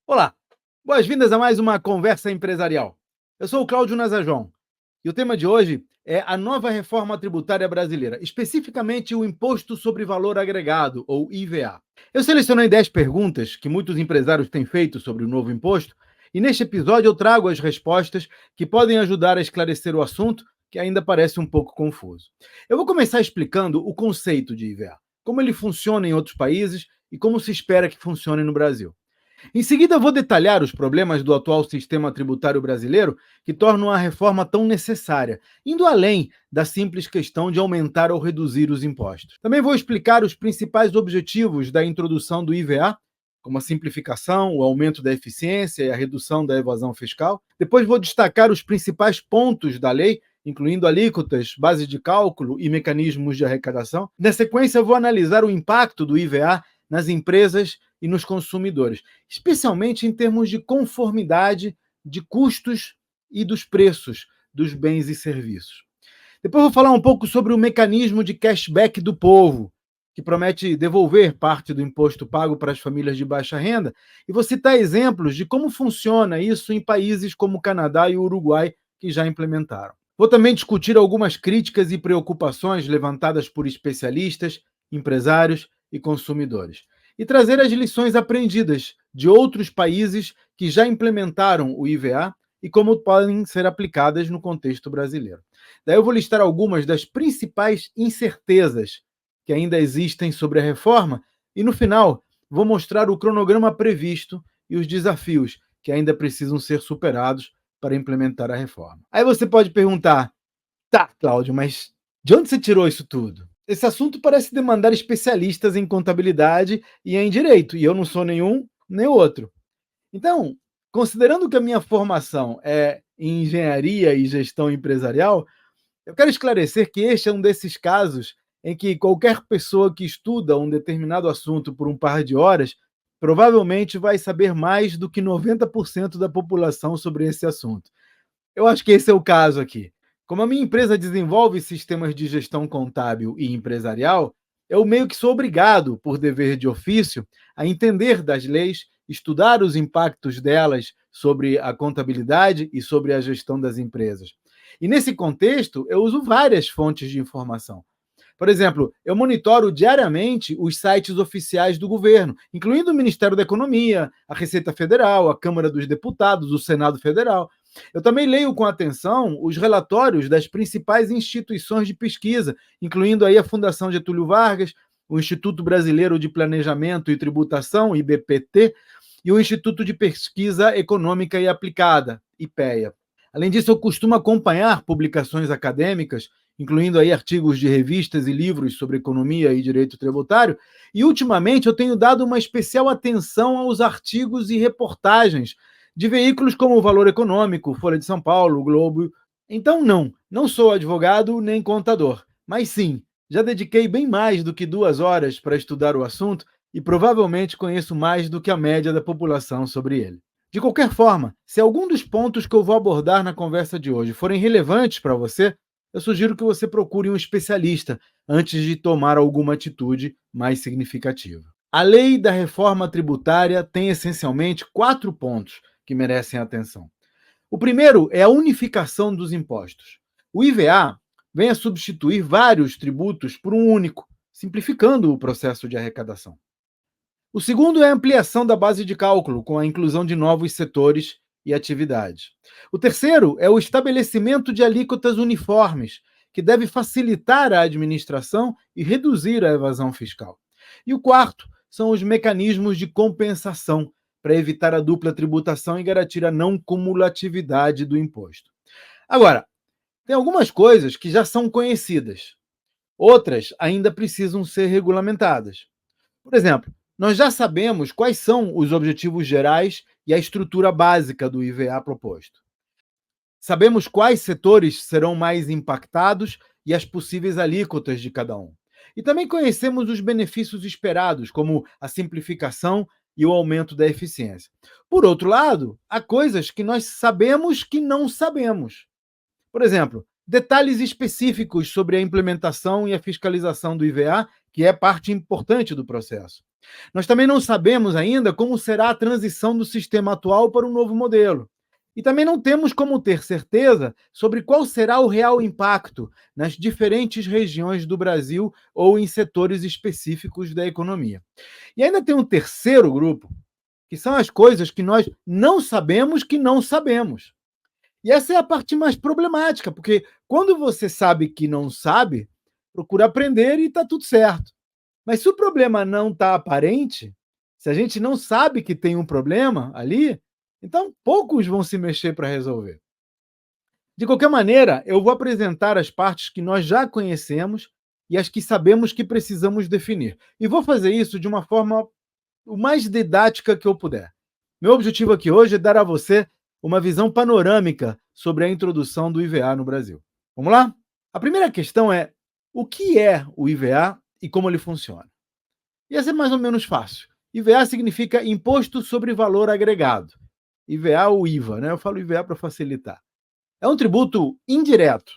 Olá, boas-vindas a mais uma conversa empresarial. Eu sou o Cláudio Nazajon e o tema de hoje é a nova reforma tributária brasileira, especificamente o Imposto sobre Valor Agregado, ou IVA. Eu selecionei 10 perguntas que muitos empresários têm feito sobre o novo imposto e neste episódio eu trago as respostas que podem ajudar a esclarecer o assunto, que ainda parece um pouco confuso. Eu vou começar explicando o conceito de IVA, como ele funciona em outros países e como se espera que funcione no Brasil. Em seguida, vou detalhar os problemas do atual sistema tributário brasileiro que tornam a reforma tão necessária, indo além da simples questão de aumentar ou reduzir os impostos. Também vou explicar os principais objetivos da introdução do IVA, como a simplificação, o aumento da eficiência e a redução da evasão fiscal. Depois vou destacar os principais pontos da lei, incluindo alíquotas, base de cálculo e mecanismos de arrecadação. Na sequência, vou analisar o impacto do IVA nas empresas e nos consumidores, especialmente em termos de conformidade, de custos e dos preços dos bens e serviços. Depois vou falar um pouco sobre o mecanismo de cashback do povo, que promete devolver parte do imposto pago para as famílias de baixa renda, e vou citar exemplos de como funciona isso em países como o Canadá e o Uruguai, que já implementaram. Vou também discutir algumas críticas e preocupações levantadas por especialistas, empresários e consumidores, e trazer as lições aprendidas de outros países que já implementaram o IVA e como podem ser aplicadas no contexto brasileiro. Daí eu vou listar algumas das principais incertezas que ainda existem sobre a reforma e, no final, vou mostrar o cronograma previsto e os desafios que ainda precisam ser superados para implementar a reforma. Aí você pode perguntar: tá, Cláudio, mas de onde você tirou isso tudo? Esse assunto parece demandar especialistas em contabilidade e em direito, e eu não sou nenhum nem outro. Então, considerando que a minha formação é em engenharia e gestão empresarial, eu quero esclarecer que este é um desses casos em que qualquer pessoa que estuda um determinado assunto por um par de horas provavelmente vai saber mais do que 90% da população sobre esse assunto. Eu acho que esse é o caso aqui. Como a minha empresa desenvolve sistemas de gestão contábil e empresarial, eu meio que sou obrigado, por dever de ofício, a entender das leis, estudar os impactos delas sobre a contabilidade e sobre a gestão das empresas. E nesse contexto, eu uso várias fontes de informação. Por exemplo, eu monitoro diariamente os sites oficiais do governo, incluindo o Ministério da Economia, a Receita Federal, a Câmara dos Deputados, o Senado Federal. Eu também leio com atenção os relatórios das principais instituições de pesquisa, incluindo aí a Fundação Getúlio Vargas, o Instituto Brasileiro de Planejamento e Tributação, IBPT, e o Instituto de Pesquisa Econômica e Aplicada, IPEA. Além disso, eu costumo acompanhar publicações acadêmicas, incluindo aí artigos de revistas e livros sobre economia e direito tributário, e ultimamente eu tenho dado uma especial atenção aos artigos e reportagens de veículos como o Valor Econômico, Folha de São Paulo, o Globo. Então, não sou advogado nem contador, mas sim, já dediquei bem mais do que 2 horas para estudar o assunto e provavelmente conheço mais do que a média da população sobre ele. De qualquer forma, se algum dos pontos que eu vou abordar na conversa de hoje forem relevantes para você, eu sugiro que você procure um especialista antes de tomar alguma atitude mais significativa. A lei da reforma tributária tem essencialmente 4 pontos que merecem atenção. O primeiro é a unificação dos impostos. O IVA vem a substituir vários tributos por um único, simplificando o processo de arrecadação. O segundo é a ampliação da base de cálculo, com a inclusão de novos setores e atividades. O terceiro é o estabelecimento de alíquotas uniformes, que deve facilitar a administração e reduzir a evasão fiscal. E o quarto são os mecanismos de compensação, para evitar a dupla tributação e garantir a não cumulatividade do imposto. Agora, tem algumas coisas que já são conhecidas, outras ainda precisam ser regulamentadas. Por exemplo, nós já sabemos quais são os objetivos gerais e a estrutura básica do IVA proposto. Sabemos quais setores serão mais impactados e as possíveis alíquotas de cada um. E também conhecemos os benefícios esperados, como a simplificação e o aumento da eficiência. Por outro lado, há coisas que nós sabemos que não sabemos. Por exemplo, detalhes específicos sobre a implementação e a fiscalização do IVA, que é parte importante do processo. Nós também não sabemos ainda como será a transição do sistema atual para um novo modelo. E também não temos como ter certeza sobre qual será o real impacto nas diferentes regiões do Brasil ou em setores específicos da economia. E ainda tem um terceiro grupo, que são as coisas que nós não sabemos que não sabemos. E essa é a parte mais problemática, porque quando você sabe que não sabe, procura aprender e está tudo certo. Mas se o problema não está aparente, se a gente não sabe que tem um problema ali, então poucos vão se mexer para resolver. De qualquer maneira, eu vou apresentar as partes que nós já conhecemos e as que sabemos que precisamos definir. E vou fazer isso de uma forma o mais didática que eu puder. Meu objetivo aqui hoje é dar a você uma visão panorâmica sobre a introdução do IVA no Brasil. Vamos lá? A primeira questão é: o que é o IVA e como ele funciona? E essa é mais ou menos fácil. IVA significa Imposto sobre Valor Agregado. IVA ou IVA, né? Eu falo IVA para facilitar. É um tributo indireto.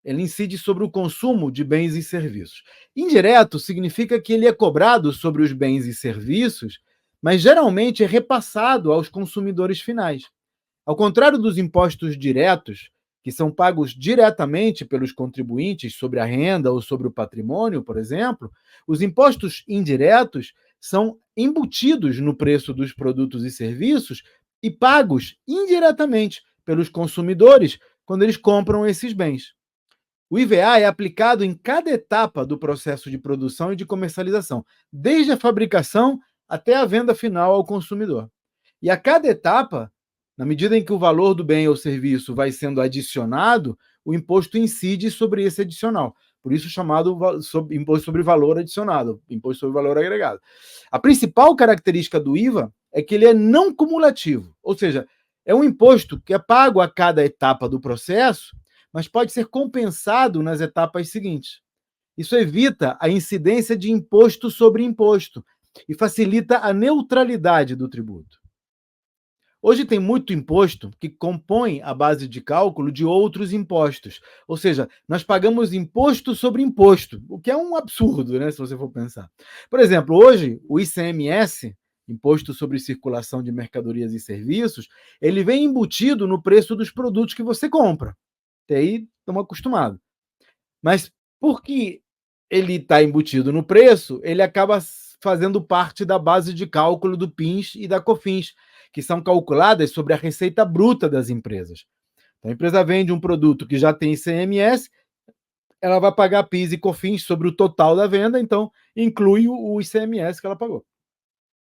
Ele incide sobre o consumo de bens e serviços. Indireto significa que ele é cobrado sobre os bens e serviços, mas geralmente é repassado aos consumidores finais. Ao contrário dos impostos diretos, que são pagos diretamente pelos contribuintes sobre a renda ou sobre o patrimônio, por exemplo, os impostos indiretos são embutidos no preço dos produtos e serviços e pagos indiretamente pelos consumidores quando eles compram esses bens. O IVA é aplicado em cada etapa do processo de produção e de comercialização, desde a fabricação até a venda final ao consumidor. E a cada etapa, na medida em que o valor do bem ou serviço vai sendo adicionado, o imposto incide sobre esse adicional. Por isso chamado imposto sobre valor adicionado, imposto sobre valor agregado. A principal característica do IVA é que ele é não cumulativo, ou seja, é um imposto que é pago a cada etapa do processo, mas pode ser compensado nas etapas seguintes. Isso evita a incidência de imposto sobre imposto e facilita a neutralidade do tributo. Hoje tem muito imposto que compõe a base de cálculo de outros impostos. Ou seja, nós pagamos imposto sobre imposto, o que é um absurdo, né, se você for pensar. Por exemplo, hoje, o ICMS, Imposto sobre Circulação de Mercadorias e Serviços, ele vem embutido no preço dos produtos que você compra. Até aí, estamos acostumados. Mas porque ele está embutido no preço, ele acaba fazendo parte da base de cálculo do PIS e da COFINS, que são calculadas sobre a receita bruta das empresas. Então, a empresa vende um produto que já tem ICMS, ela vai pagar PIS e COFINS sobre o total da venda, então inclui o ICMS que ela pagou.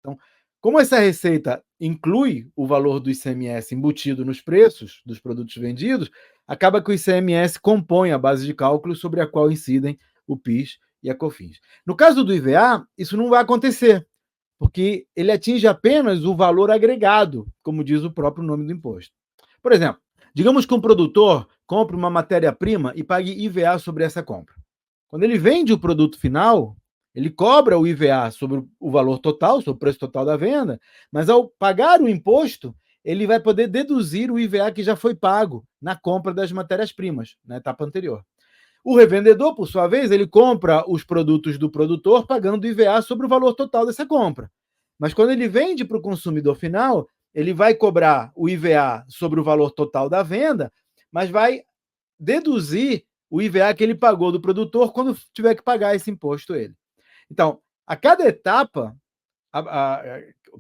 Então, como essa receita inclui o valor do ICMS embutido nos preços dos produtos vendidos, acaba que o ICMS compõe a base de cálculo sobre a qual incidem o PIS e a COFINS. No caso do IVA, isso não vai acontecer, porque ele atinge apenas o valor agregado, como diz o próprio nome do imposto. Por exemplo, digamos que um produtor compre uma matéria-prima e pague IVA sobre essa compra. Quando ele vende o produto final, ele cobra o IVA sobre o valor total, sobre o preço total da venda, mas ao pagar o imposto, ele vai poder deduzir o IVA que já foi pago na compra das matérias-primas, na etapa anterior. O revendedor, por sua vez, ele compra os produtos do produtor pagando IVA sobre o valor total dessa compra. Mas quando ele vende para o consumidor final, ele vai cobrar o IVA sobre o valor total da venda, mas vai deduzir o IVA que ele pagou do produtor quando tiver que pagar esse imposto ele. Então, a cada etapa,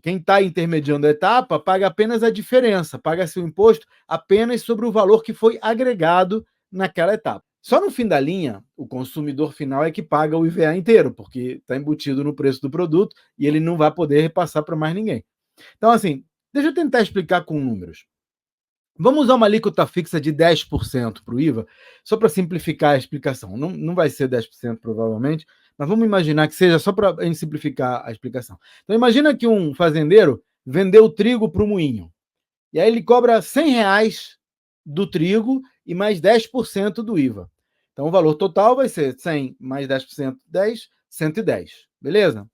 quem está intermediando a etapa paga apenas a diferença, paga-se o imposto apenas sobre o valor que foi agregado naquela etapa. Só no fim da linha, o consumidor final é que paga o IVA inteiro, porque está embutido no preço do produto e ele não vai poder repassar para mais ninguém. Então, assim, deixa eu tentar explicar com números. Vamos usar uma alíquota fixa de 10% para o IVA, só para simplificar a explicação. Não vai ser 10% provavelmente, mas vamos imaginar que seja só para a gente simplificar a explicação. Então, imagina que um fazendeiro vendeu trigo para o moinho. E aí ele cobra R$ 100 do trigo e mais 10% do IVA. Então, o valor total vai ser 100 mais 10%, 10, 110. Beleza?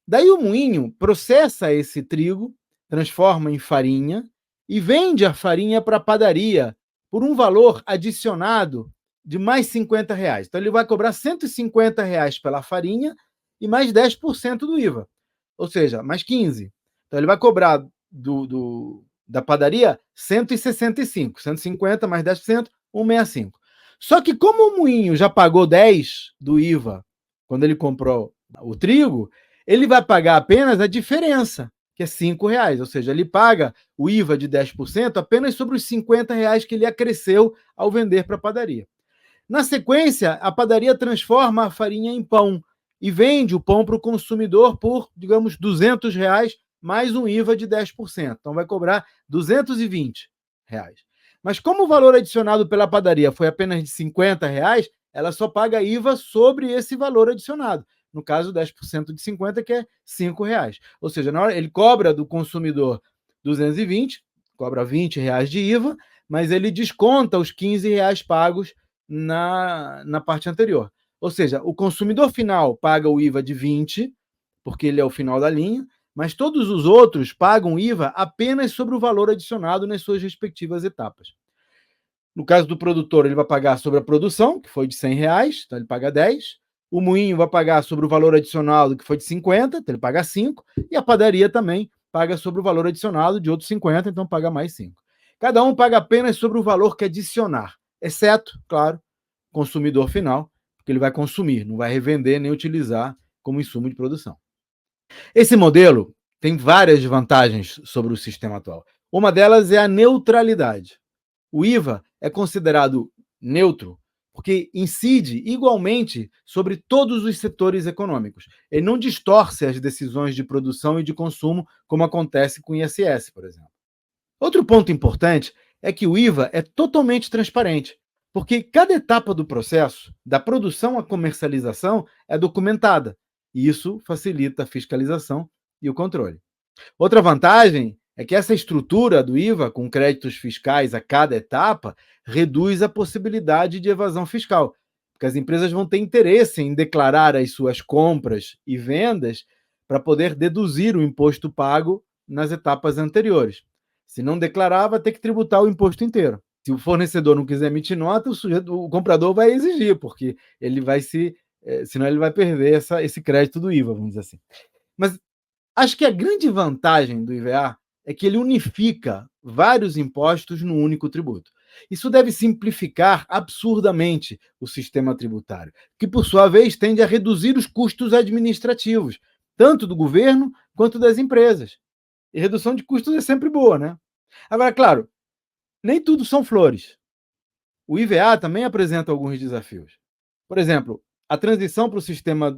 Daí o moinho processa esse trigo, transforma em farinha e vende a farinha para a padaria por um valor adicionado de mais R$ 50. Então, ele vai cobrar R$ 150 pela farinha e mais 10% do IVA. ou seja, mais 15. Então, ele vai cobrar da padaria 165, 150 mais 10%, 165. Só que como o moinho já pagou 10 do IVA quando ele comprou o trigo, ele vai pagar apenas a diferença, que é R$ 5, ou seja, ele paga o IVA de 10% apenas sobre os R$ 50 que ele acresceu ao vender para a padaria. Na sequência, a padaria transforma a farinha em pão e vende o pão para o consumidor por, digamos, R$ 200 mais um IVA de 10%. Então vai cobrar R$ 220. Mas como o valor adicionado pela padaria foi apenas de R$ 50, ela só paga IVA sobre esse valor adicionado. No caso, 10% de 50, que é R$ 5. Ou seja, na hora ele cobra do consumidor 220, cobra R$ 20 de IVA, mas ele desconta os R$ 15 pagos na parte anterior. Ou seja, o consumidor final paga o IVA de 20, porque ele é o final da linha, mas todos os outros pagam IVA apenas sobre o valor adicionado nas suas respectivas etapas. No caso do produtor, ele vai pagar sobre a produção, que foi de R$ 100, então ele paga 10. O moinho vai pagar sobre o valor adicionado, que foi de 50, então ele paga 5. E a padaria também paga sobre o valor adicionado de outros 50, então paga mais 5. Cada um paga apenas sobre o valor que adicionar, exceto, claro, o consumidor final, porque ele vai consumir, não vai revender nem utilizar como insumo de produção. Esse modelo tem várias vantagens sobre o sistema atual. Uma delas é a neutralidade. O IVA é considerado neutro porque incide igualmente sobre todos os setores econômicos. Ele não distorce as decisões de produção e de consumo, como acontece com o ISS, por exemplo. Outro ponto importante é que o IVA é totalmente transparente, porque cada etapa do processo, da produção à comercialização, é documentada, e isso facilita a fiscalização e o controle. Outra vantagem é que essa estrutura do IVA, com créditos fiscais a cada etapa, reduz a possibilidade de evasão fiscal, porque as empresas vão ter interesse em declarar as suas compras e vendas para poder deduzir o imposto pago nas etapas anteriores. Se não declarar, vai ter que tributar o imposto inteiro. Se o fornecedor não quiser emitir nota, o comprador vai exigir, porque ele vai senão ele vai perder esse crédito do IVA, vamos dizer assim. Mas acho que a grande vantagem do IVA é que ele unifica vários impostos num único tributo. Isso deve simplificar absurdamente o sistema tributário, que, por sua vez, tende a reduzir os custos administrativos, tanto do governo quanto das empresas. E redução de custos é sempre boa, né? Agora, claro, nem tudo são flores. O IVA também apresenta alguns desafios. Por exemplo, a transição para o sistema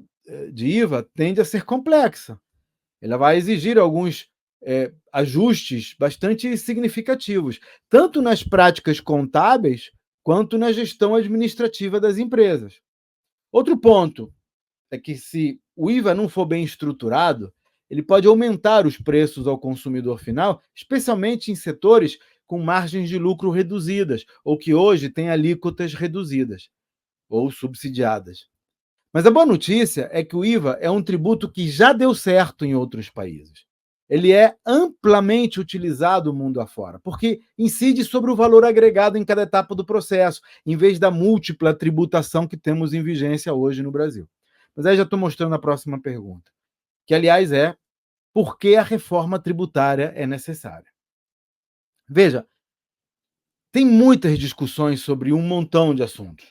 de IVA tende a ser complexa. Ela vai exigir alguns ajustes bastante significativos, tanto nas práticas contábeis quanto na gestão administrativa das empresas. Outro ponto é que, se o IVA não for bem estruturado, ele pode aumentar os preços ao consumidor final, especialmente em setores com margens de lucro reduzidas, ou que hoje têm alíquotas reduzidas ou subsidiadas. Mas a boa notícia é que o IVA é um tributo que já deu certo em outros países. Ele é amplamente utilizado mundo afora, porque incide sobre o valor agregado em cada etapa do processo, em vez da múltipla tributação que temos em vigência hoje no Brasil. Mas aí já estou mostrando a próxima pergunta, que, aliás, é: por que a reforma tributária é necessária? Veja, tem muitas discussões sobre um montão de assuntos.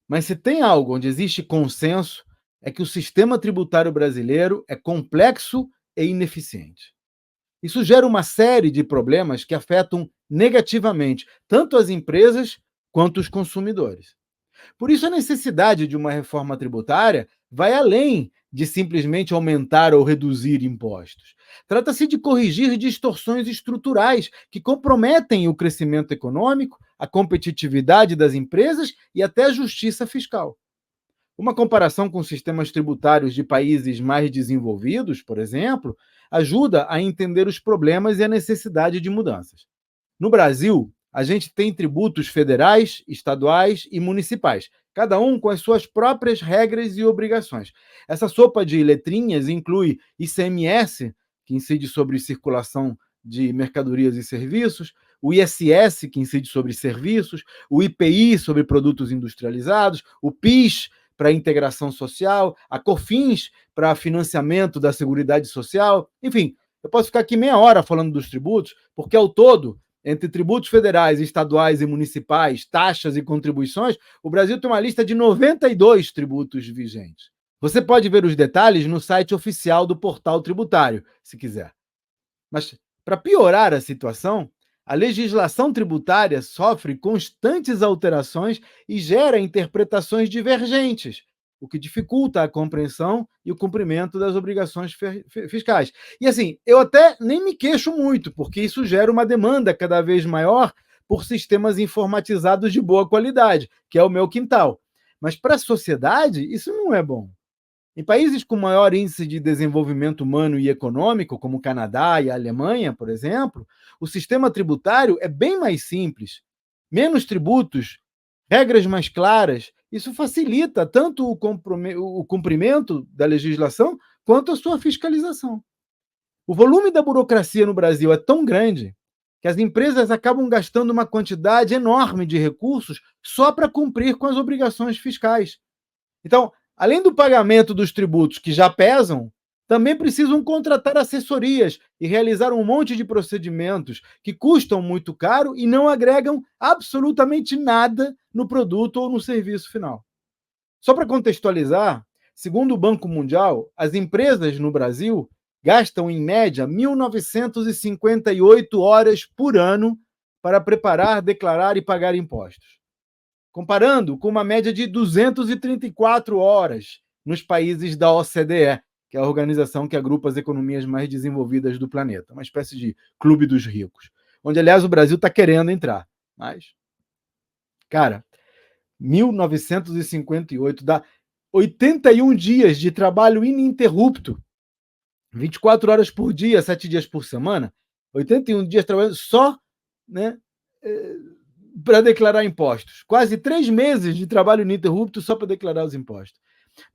Mas se tem algo onde existe consenso, é que o sistema tributário brasileiro é complexo e ineficiente. Isso gera uma série de problemas que afetam negativamente tanto as empresas quanto os consumidores. Por isso, a necessidade de uma reforma tributária vai além de simplesmente aumentar ou reduzir impostos. Trata-se de corrigir distorções estruturais que comprometem o crescimento econômico, a competitividade das empresas e até a justiça fiscal. Uma comparação com sistemas tributários de países mais desenvolvidos, por exemplo, ajuda a entender os problemas e a necessidade de mudanças. No Brasil, a gente tem tributos federais, estaduais e municipais, cada um com as suas próprias regras e obrigações. Essa sopa de letrinhas inclui ICMS, que incide sobre circulação de mercadorias e serviços, o ISS, que incide sobre serviços, o IPI, sobre produtos industrializados, o PIS, para a integração social, a COFINS para financiamento da Seguridade Social. Enfim, eu posso ficar aqui meia hora falando dos tributos, porque ao todo, entre tributos federais, estaduais e municipais, taxas e contribuições, o Brasil tem uma lista de 92 tributos vigentes. Você pode ver os detalhes no site oficial do Portal Tributário, se quiser. Mas, para piorar a situação, a legislação tributária sofre constantes alterações e gera interpretações divergentes, o que dificulta a compreensão e o cumprimento das obrigações fiscais. E assim, eu até nem me queixo muito, porque isso gera uma demanda cada vez maior por sistemas informatizados de boa qualidade, que é o meu quintal. Mas para a sociedade, isso não é bom. Em países com maior índice de desenvolvimento humano e econômico, como o Canadá e a Alemanha, por exemplo, o sistema tributário é bem mais simples. Menos tributos, regras mais claras. Isso facilita tanto o cumprimento da legislação quanto a sua fiscalização. O volume da burocracia no Brasil é tão grande que as empresas acabam gastando uma quantidade enorme de recursos só para cumprir com as obrigações fiscais. Então, além do pagamento dos tributos que já pesam, também precisam contratar assessorias e realizar um monte de procedimentos que custam muito caro e não agregam absolutamente nada no produto ou no serviço final. Só para contextualizar, segundo o Banco Mundial, as empresas no Brasil gastam, em média, 1.958 horas por ano para preparar, declarar e pagar impostos, comparando com uma média de 234 horas nos países da OCDE, que é a organização que agrupa as economias mais desenvolvidas do planeta, uma espécie de clube dos ricos, onde, aliás, o Brasil está querendo entrar. Mas, cara, 1958 dá 81 dias de trabalho ininterrupto, 24 horas por dia, 7 dias por semana, 81 dias trabalhando só, né, para declarar impostos. Quase 3 meses de trabalho ininterrupto só para declarar os impostos.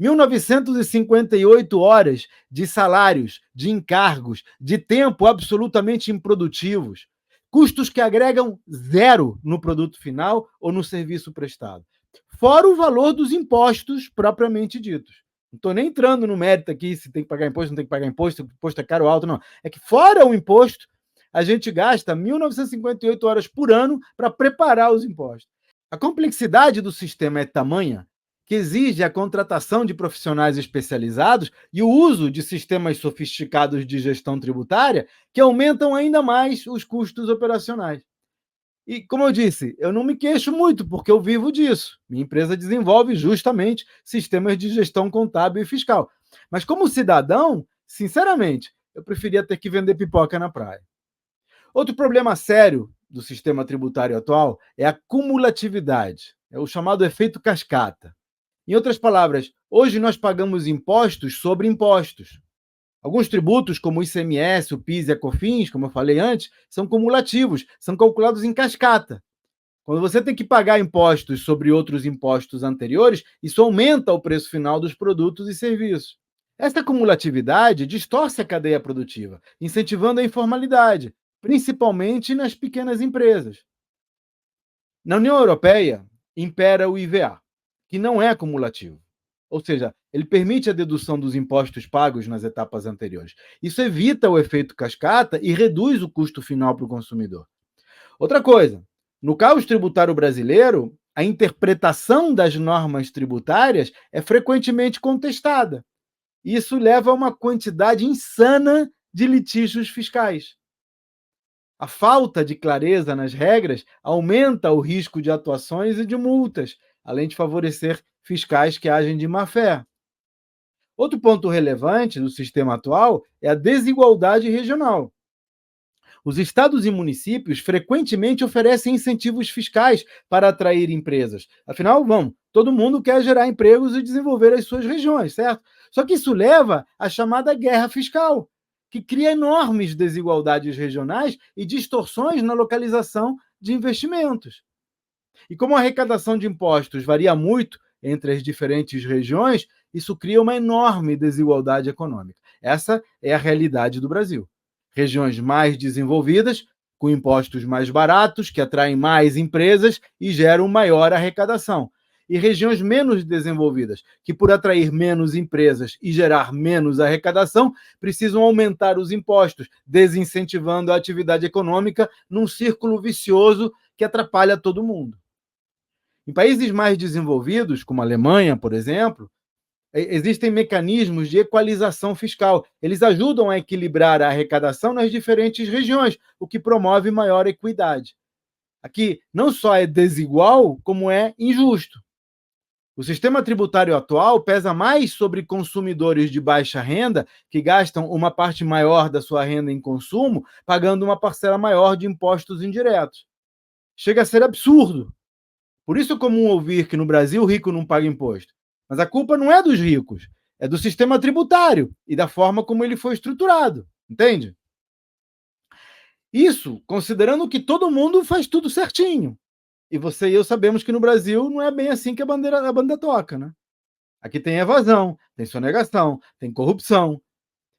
1.958 horas de salários, de encargos, de tempo absolutamente improdutivos, custos que agregam zero no produto final ou no serviço prestado. Fora o valor dos impostos propriamente ditos. Não estou nem entrando no mérito aqui se tem que pagar imposto, não tem que pagar imposto, se o imposto é caro ou alto, não. É que fora o imposto, a gente gasta 1.958 horas por ano para preparar os impostos. A complexidade do sistema é tamanha que exige a contratação de profissionais especializados e o uso de sistemas sofisticados de gestão tributária que aumentam ainda mais os custos operacionais. E, como eu disse, eu não me queixo muito, porque eu vivo disso. Minha empresa desenvolve justamente sistemas de gestão contábil e fiscal. Mas, como cidadão, sinceramente, eu preferia ter que vender pipoca na praia. Outro problema sério do sistema tributário atual é a cumulatividade, é o chamado efeito cascata. Em outras palavras, hoje nós pagamos impostos sobre impostos. Alguns tributos, como o ICMS, o PIS e a COFINS, como eu falei antes, são cumulativos, são calculados em cascata. Quando você tem que pagar impostos sobre outros impostos anteriores, isso aumenta o preço final dos produtos e serviços. Esta cumulatividade distorce a cadeia produtiva, incentivando a informalidade, principalmente nas pequenas empresas. Na União Europeia, impera o IVA, que não é acumulativo. Ou seja, ele permite a dedução dos impostos pagos nas etapas anteriores. Isso evita o efeito cascata e reduz o custo final para o consumidor. Outra coisa, no caos tributário brasileiro, a interpretação das normas tributárias é frequentemente contestada. Isso leva a uma quantidade insana de litígios fiscais. A falta de clareza nas regras aumenta o risco de atuações e de multas, além de favorecer fiscais que agem de má-fé. Outro ponto relevante do sistema atual é a desigualdade regional. Os estados e municípios frequentemente oferecem incentivos fiscais para atrair empresas. Afinal, todo mundo quer gerar empregos e desenvolver as suas regiões, certo? Só que isso leva à chamada guerra fiscal, que cria enormes desigualdades regionais e distorções na localização de investimentos. E como a arrecadação de impostos varia muito entre as diferentes regiões, isso cria uma enorme desigualdade econômica. Essa é a realidade do Brasil. Regiões mais desenvolvidas, com impostos mais baratos, que atraem mais empresas e geram maior arrecadação. e regiões menos desenvolvidas, que por atrair menos empresas e gerar menos arrecadação, precisam aumentar os impostos, desincentivando a atividade econômica num círculo vicioso que atrapalha todo mundo. Em países mais desenvolvidos, como a Alemanha, por exemplo, existem mecanismos de equalização fiscal. Eles ajudam a equilibrar a arrecadação nas diferentes regiões, o que promove maior equidade. Aqui não só é desigual, como é injusto. O sistema tributário atual pesa mais sobre consumidores de baixa renda, que gastam uma parte maior da sua renda em consumo, pagando uma parcela maior de impostos indiretos. Chega a ser absurdo. Por isso é comum ouvir que no Brasil o rico não paga imposto. Mas a culpa não é dos ricos, é do sistema tributário e da forma como ele foi estruturado, entende? Isso considerando que todo mundo faz tudo certinho. E você e eu sabemos que no Brasil não é bem assim que a banda toca, né? Aqui tem evasão, tem sonegação, tem corrupção.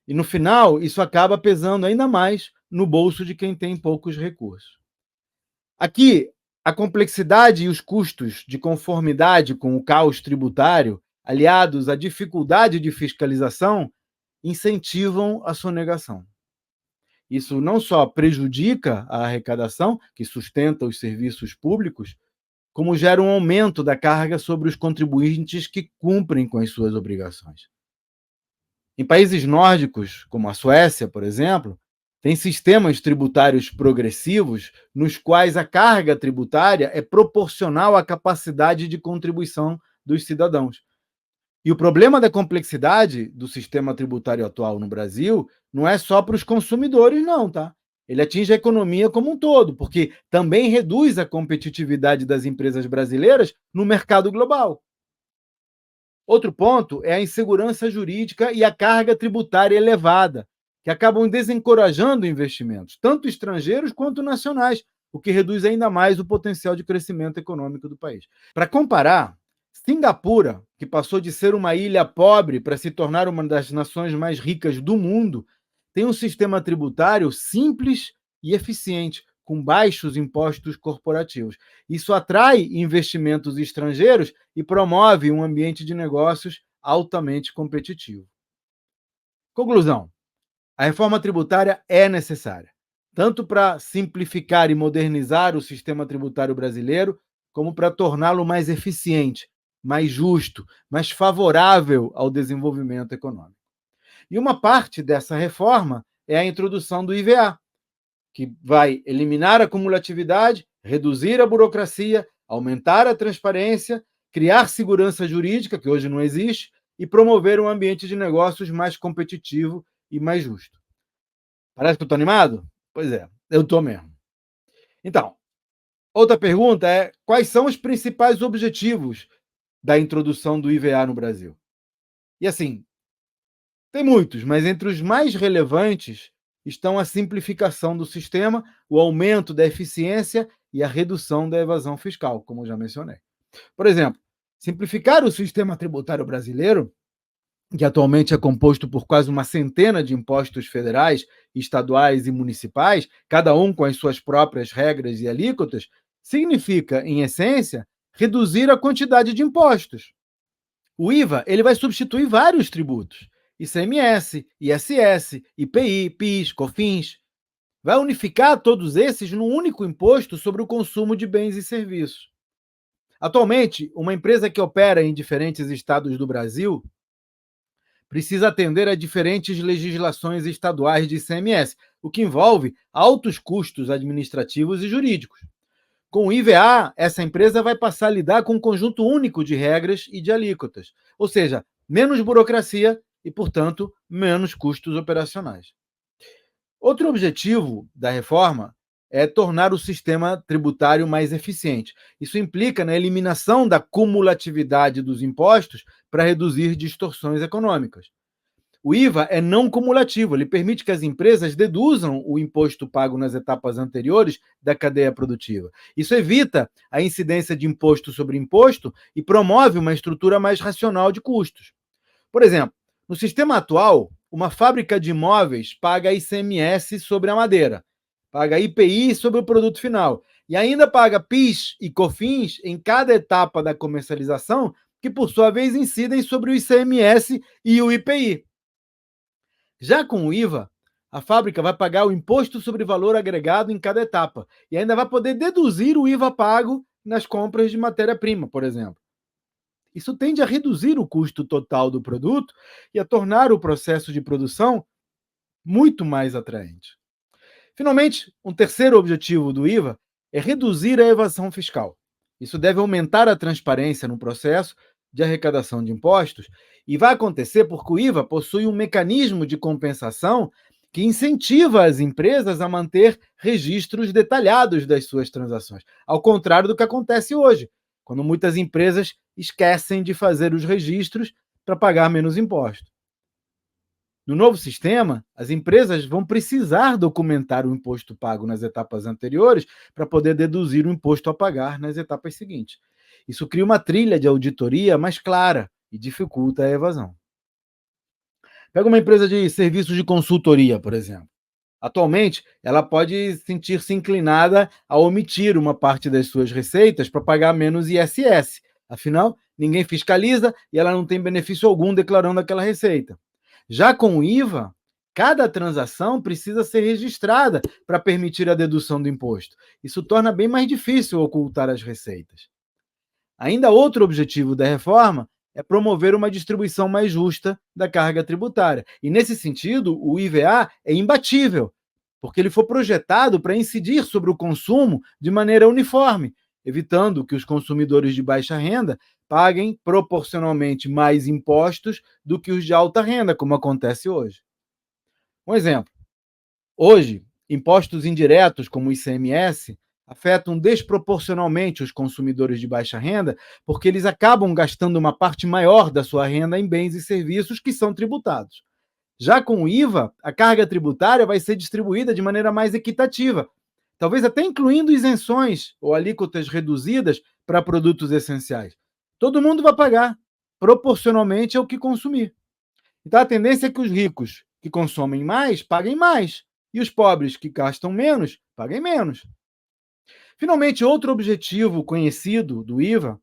E no final, isso acaba pesando ainda mais no bolso de quem tem poucos recursos. Aqui, a complexidade e os custos de conformidade com o caos tributário, aliados à dificuldade de fiscalização, incentivam a sonegação. Isso não só prejudica a arrecadação, que sustenta os serviços públicos, como gera um aumento da carga sobre os contribuintes que cumprem com as suas obrigações. Em países nórdicos, como a Suécia, por exemplo, tem sistemas tributários progressivos nos quais a carga tributária é proporcional à capacidade de contribuição dos cidadãos. E o problema da complexidade do sistema tributário atual no Brasil não é só para os consumidores, não, tá? Ele atinge a economia como um todo, porque também reduz a competitividade das empresas brasileiras no mercado global. Outro ponto é a insegurança jurídica e a carga tributária elevada, que acabam desencorajando investimentos, tanto estrangeiros quanto nacionais, o que reduz ainda mais o potencial de crescimento econômico do país. Para comparar, Singapura, que passou de ser uma ilha pobre para se tornar uma das nações mais ricas do mundo, tem um sistema tributário simples e eficiente, com baixos impostos corporativos. Isso atrai investimentos estrangeiros e promove um ambiente de negócios altamente competitivo. Conclusão: a reforma tributária é necessária, tanto para simplificar e modernizar o sistema tributário brasileiro, como para torná-lo mais eficiente, mais justo, mais favorável ao desenvolvimento econômico. E uma parte dessa reforma é a introdução do IVA, que vai eliminar a cumulatividade, reduzir a burocracia, aumentar a transparência, criar segurança jurídica, que hoje não existe, e promover um ambiente de negócios mais competitivo e mais justo. Parece que eu estou animado? Pois é, eu estou mesmo. Então, outra pergunta é: quais são os principais objetivos da introdução do IVA no Brasil? E assim, tem muitos, mas entre os mais relevantes estão a simplificação do sistema, o aumento da eficiência e a redução da evasão fiscal, como eu já mencionei. Por exemplo, simplificar o sistema tributário brasileiro, que atualmente é composto por quase uma centena de impostos federais, estaduais e municipais, cada um com as suas próprias regras e alíquotas, significa, em essência, reduzir a quantidade de impostos. O IVA ele vai substituir vários tributos: ICMS, ISS, IPI, PIS, COFINS. Vai unificar todos esses num único imposto sobre o consumo de bens e serviços. Atualmente, uma empresa que opera em diferentes estados do Brasil precisa atender a diferentes legislações estaduais de ICMS, o que envolve altos custos administrativos e jurídicos. Com o IVA, essa empresa vai passar a lidar com um conjunto único de regras e de alíquotas, ou seja, menos burocracia e, portanto, menos custos operacionais. Outro objetivo da reforma é tornar o sistema tributário mais eficiente. Isso implica na eliminação da cumulatividade dos impostos para reduzir distorções econômicas. O IVA é não cumulativo, ele permite que as empresas deduzam o imposto pago nas etapas anteriores da cadeia produtiva. Isso evita a incidência de imposto sobre imposto e promove uma estrutura mais racional de custos. Por exemplo, no sistema atual, uma fábrica de imóveis paga ICMS sobre a madeira, paga IPI sobre o produto final. E ainda paga PIS e COFINS em cada etapa da comercialização, que por sua vez incidem sobre o ICMS e o IPI. Já com o IVA, a fábrica vai pagar o imposto sobre valor agregado em cada etapa e ainda vai poder deduzir o IVA pago nas compras de matéria-prima, por exemplo. Isso tende a reduzir o custo total do produto e a tornar o processo de produção muito mais atraente. Finalmente, um terceiro objetivo do IVA é reduzir a evasão fiscal. Isso deve aumentar a transparência no processo de arrecadação de impostos e vai acontecer porque o IVA possui um mecanismo de compensação que incentiva as empresas a manter registros detalhados das suas transações, ao contrário do que acontece hoje, quando muitas empresas esquecem de fazer os registros para pagar menos impostos. No novo sistema, as empresas vão precisar documentar o imposto pago nas etapas anteriores para poder deduzir o imposto a pagar nas etapas seguintes. Isso cria uma trilha de auditoria mais clara e dificulta a evasão. Pega uma empresa de serviços de consultoria, por exemplo. Atualmente, ela pode sentir-se inclinada a omitir uma parte das suas receitas para pagar menos ISS. Afinal, ninguém fiscaliza e ela não tem benefício algum declarando aquela receita. Já com o IVA, cada transação precisa ser registrada para permitir a dedução do imposto. Isso torna bem mais difícil ocultar as receitas. Ainda outro objetivo da reforma é promover uma distribuição mais justa da carga tributária. E, nesse sentido, o IVA é imbatível, porque ele foi projetado para incidir sobre o consumo de maneira uniforme, evitando que os consumidores de baixa renda paguem proporcionalmente mais impostos do que os de alta renda, como acontece hoje. Um exemplo: hoje, impostos indiretos, como o ICMS, afetam desproporcionalmente os consumidores de baixa renda, porque eles acabam gastando uma parte maior da sua renda em bens e serviços que são tributados. Já com o IVA, a carga tributária vai ser distribuída de maneira mais equitativa, talvez até incluindo isenções ou alíquotas reduzidas para produtos essenciais. Todo mundo vai pagar, proporcionalmente ao que consumir. Então a tendência é que os ricos que consomem mais paguem mais e os pobres que gastam menos paguem menos. Finalmente, outro objetivo conhecido do IVA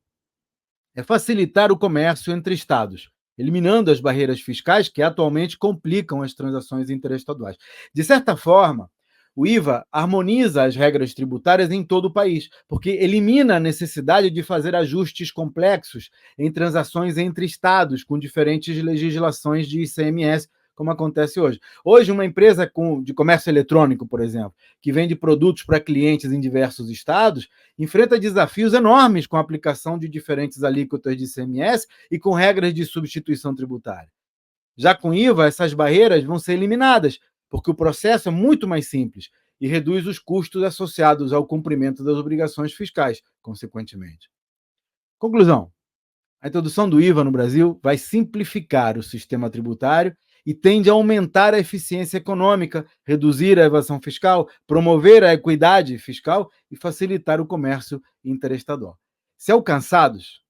é facilitar o comércio entre estados, eliminando as barreiras fiscais que atualmente complicam as transações interestaduais. De certa forma, o IVA harmoniza as regras tributárias em todo o país, porque elimina a necessidade de fazer ajustes complexos em transações entre estados com diferentes legislações de ICMS, como acontece hoje. Hoje, uma empresa de comércio eletrônico, por exemplo, que vende produtos para clientes em diversos estados, enfrenta desafios enormes com a aplicação de diferentes alíquotas de ICMS e com regras de substituição tributária. Já com IVA, essas barreiras vão ser eliminadas, porque o processo é muito mais simples e reduz os custos associados ao cumprimento das obrigações fiscais, consequentemente. Conclusão: a introdução do IVA no Brasil vai simplificar o sistema tributário e tende a aumentar a eficiência econômica, reduzir a evasão fiscal, promover a equidade fiscal e facilitar o comércio interestadual. Se alcançados,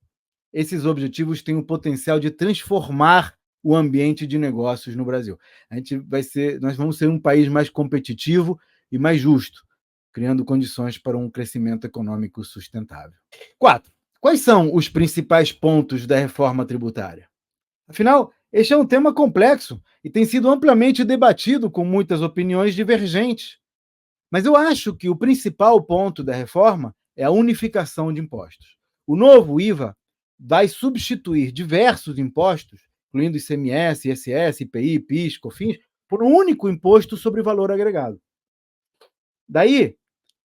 esses objetivos têm o potencial de transformar o ambiente de negócios no Brasil. Nós vamos ser um país mais competitivo e mais justo, criando condições para um crescimento econômico sustentável. 4. Quais são os principais pontos da reforma tributária? Afinal, este é um tema complexo e tem sido amplamente debatido com muitas opiniões divergentes. Mas eu acho que o principal ponto da reforma é a unificação de impostos. O novo IVA vai substituir diversos impostos, incluindo ICMS, ISS, IPI, PIS, COFINS, por um único imposto sobre valor agregado. Daí,